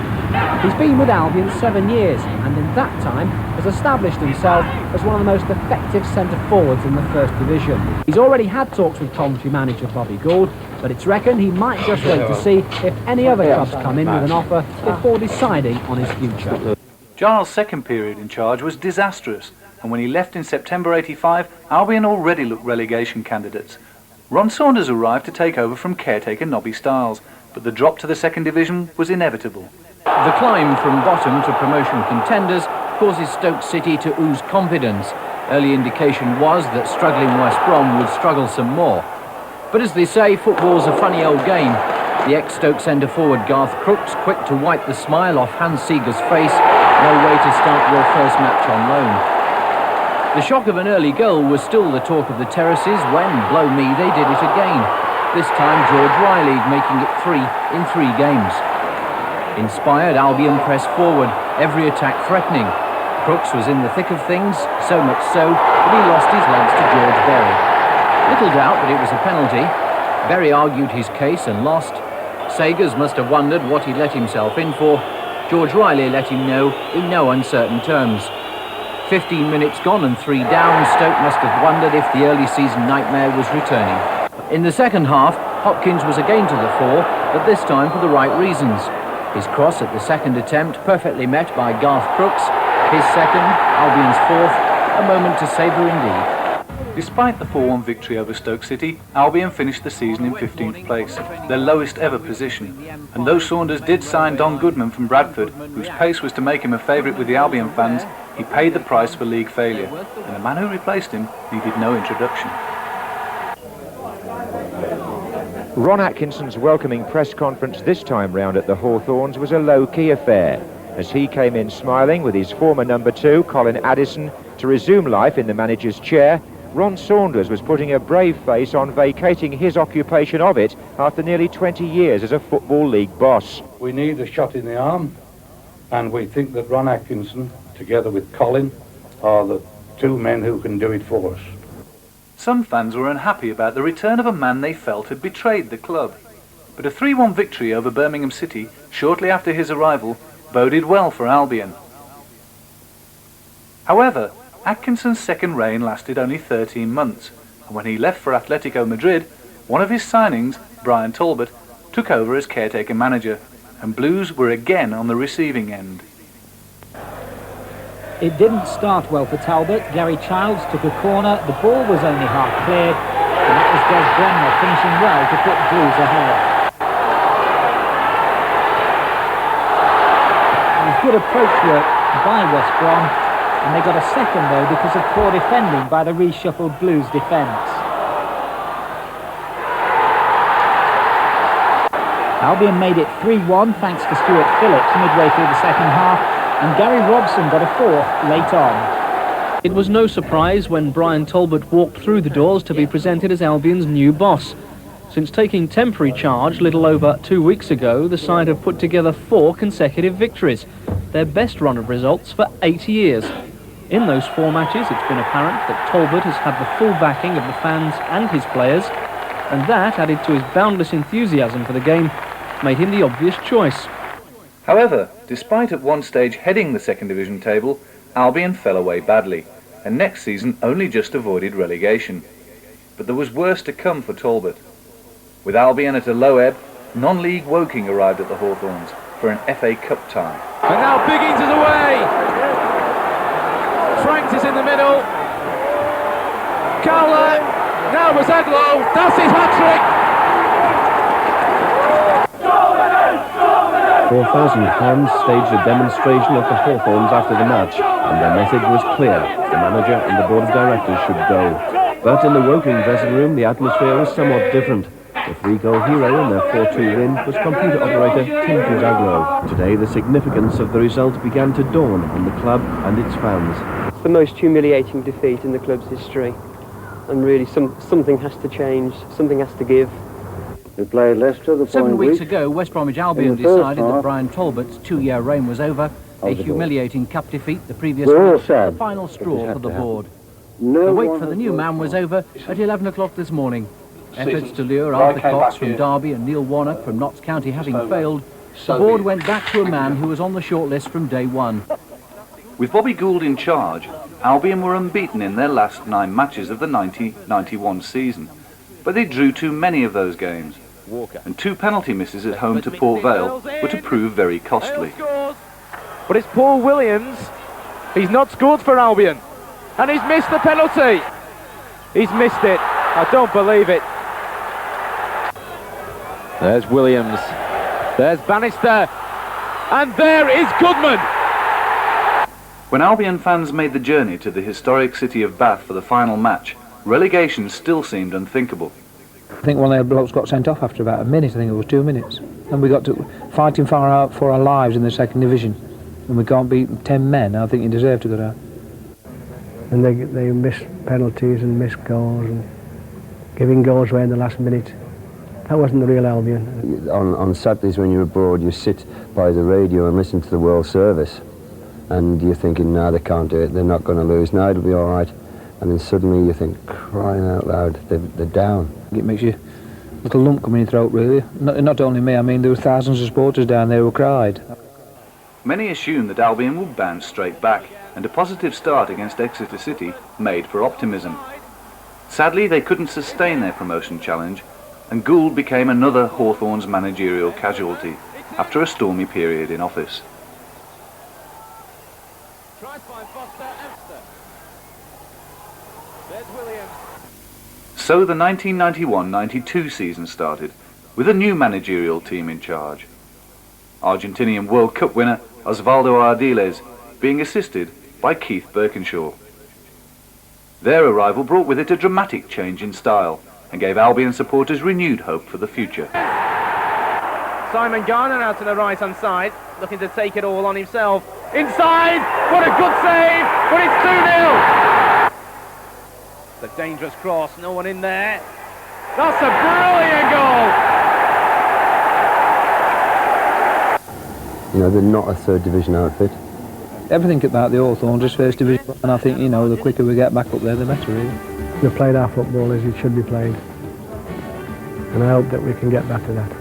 S11: He's been with Albion 7 years, and in that time has established himself as one of the most effective centre-forwards in the First Division. He's already had talks with Coventry manager Bobby Gould, but it's reckoned he might just wait to see if any other clubs come in with an offer before deciding on his future.
S1: Giles' second period in charge was disastrous, and when he left in September '85, Albion already looked relegation candidates. Ron Saunders arrived to take over from caretaker Nobby Stiles, but the drop to the second division was inevitable.
S3: The climb from bottom to promotion contenders causes Stoke City to ooze confidence. Early indication was that struggling West Brom would struggle some more. But as they say, football's a funny old game. The ex-Stoke centre-forward Garth Crooks quick to wipe the smile off Hans Seeger's face. No way to start your first match on loan. The shock of an early goal was still the talk of the terraces when, blow me, they did it again. This time George Riley making it 3 in 3 games. Inspired, Albion pressed forward, every attack threatening. Crooks was in the thick of things, so much so that he lost his legs to George Berry. Little doubt that it was a penalty. Berry argued his case and lost. Sagers must have wondered what he'd let himself in for. George Riley let him know in no uncertain terms. 15 minutes gone and 3 down, Stoke must have wondered if the early season nightmare was returning. In the second half, Hopkins was again to the fore, but this time for the right reasons. His cross at the second attempt, perfectly met by Garth Crooks,
S11: His second, Albion's fourth, a moment to savour indeed.
S1: Despite the 4-1 victory over Stoke City, Albion finished the season in 15th place, their lowest ever position. And though Saunders did sign Don Goodman from Bradford, whose pace was to make him a favourite with the Albion fans, he paid the price for league failure, and the man who replaced him needed no introduction.
S2: Ron Atkinson's welcoming press conference this time round at the Hawthorns was a low-key affair, as he came in smiling with his former number 2, Colin Addison, to resume life in the manager's chair. Ron Saunders was putting a brave face on vacating his occupation of it after nearly 20 years as a Football League boss.
S12: We need a shot in the arm, and we think that Ron Atkinson, together with Colin, are the two men who can do it for us.
S1: Some fans were unhappy about the return of a man they felt had betrayed the club. But a 3-1 victory over Birmingham City shortly after his arrival boded well for Albion. However, Atkinson's second reign lasted only 13 months, and when he left for Atletico Madrid, one of his signings, Brian Talbot, took over as caretaker manager, and Blues were again on the receiving end.
S11: It didn't start well for Talbot. Gary Childs took a corner, the ball was only half cleared, and that was Des Bremner finishing well to put Blues ahead. It was good approach work by West Brom, and they got a second though because of poor defending by the reshuffled Blues defence. Albion made it 3-1 thanks to Stuart Phillips midway through the second half, and Gary Robson got a fourth late on.
S3: It was no surprise when Brian Talbot walked through the doors to be presented as Albion's new boss. Since taking temporary charge little over 2 weeks ago, the side have put together 4 consecutive victories, their best run of results for 8 years. In those 4 matches, it's been apparent that Talbot has had the full backing of the fans and his players, and that, added to his boundless enthusiasm for the game, made him the obvious choice.
S1: However, despite at one stage heading the second division table, Albion fell away badly, and next season only just avoided relegation. But there was worse to come for Talbot. With Albion at a low ebb, non-league Woking arrived at the Hawthorns for an FA Cup tie.
S13: And now Biggins is away. Franks is in the middle. Cowler. Now Mazzaglo. That's his hat-trick.
S14: 4,000 fans staged a demonstration of the Hawthorns after the match, and their message was clear: the manager and the board of directors should go. But in the Woking dressing room, the atmosphere was somewhat different. The 3-goal hero in their 4-2 win was computer operator Tim Mazzaglo. Today, the significance of the result began to dawn on the club and its fans.
S15: It's the most humiliating defeat in the club's history, and really something has to change, something has to give.
S17: We played Leicester the
S11: 7 weeks ago, West Bromwich Albion decided that Brian Talbot's 2-year reign was over. A humiliating cup defeat the previous week, the final straw for the board. The wait for the new man was over at 11 o'clock this morning. Efforts to lure Arthur Cox from Derby and Neil Warnock from Notts County having failed, the board went back to a man who was on the shortlist from day one.
S1: With Bobby Gould in charge, Albion were unbeaten in their last 9 matches of the 90-91 season, but they drew too many of those games, and 2 penalty misses at home to Port Vale were to prove very costly.
S13: But it's Paul Williams. He's not scored for Albion, and he's missed the penalty. He's missed it. I don't believe it. There's Williams. There's Bannister. And there is Goodman.
S1: When Albion fans made the journey to the historic city of Bath for the final match, relegation still seemed unthinkable.
S16: I think one of their blokes got sent off after about a minute. I think it was 2 minutes. And we got to fighting for our lives in the second division. And we can't beat 10 men. I think you deserve to go down.
S7: And they missed penalties and missed goals and giving goals away in the last minute. That wasn't the real Albion.
S17: On Saturdays when you're abroad, you sit by the radio and listen to the World Service, and you're thinking, no, they can't do it, they're not going to lose, no, it'll be all right. And then suddenly you think, crying out loud, they're down.
S16: It makes you a little lump come in your throat, really. Not only me, I mean, there were thousands of supporters down there who cried.
S1: Many assumed that Albion would bounce straight back, and a positive start against Exeter City made for optimism. Sadly, they couldn't sustain their promotion challenge, and Gould became another Hawthorns managerial casualty after a stormy period in office. So the 1991-92 season started, with a new managerial team in charge. Argentinian World Cup winner Osvaldo Ardiles being assisted by Keith Birkinshaw. Their arrival brought with it a dramatic change in style and gave Albion supporters renewed hope for the future.
S13: Simon Garner out to the right-hand side, looking to take it all on himself. Inside! What a good save! But it's 2-0! The dangerous cross, no one in there. That's a brilliant goal!
S17: You know, they're not a third division outfit.
S16: Everything about the Hawthorns is first division, and I think, you know, the quicker we get back up there, the better, really.
S7: We've played our football as it should be played, and I hope that we can get back to that.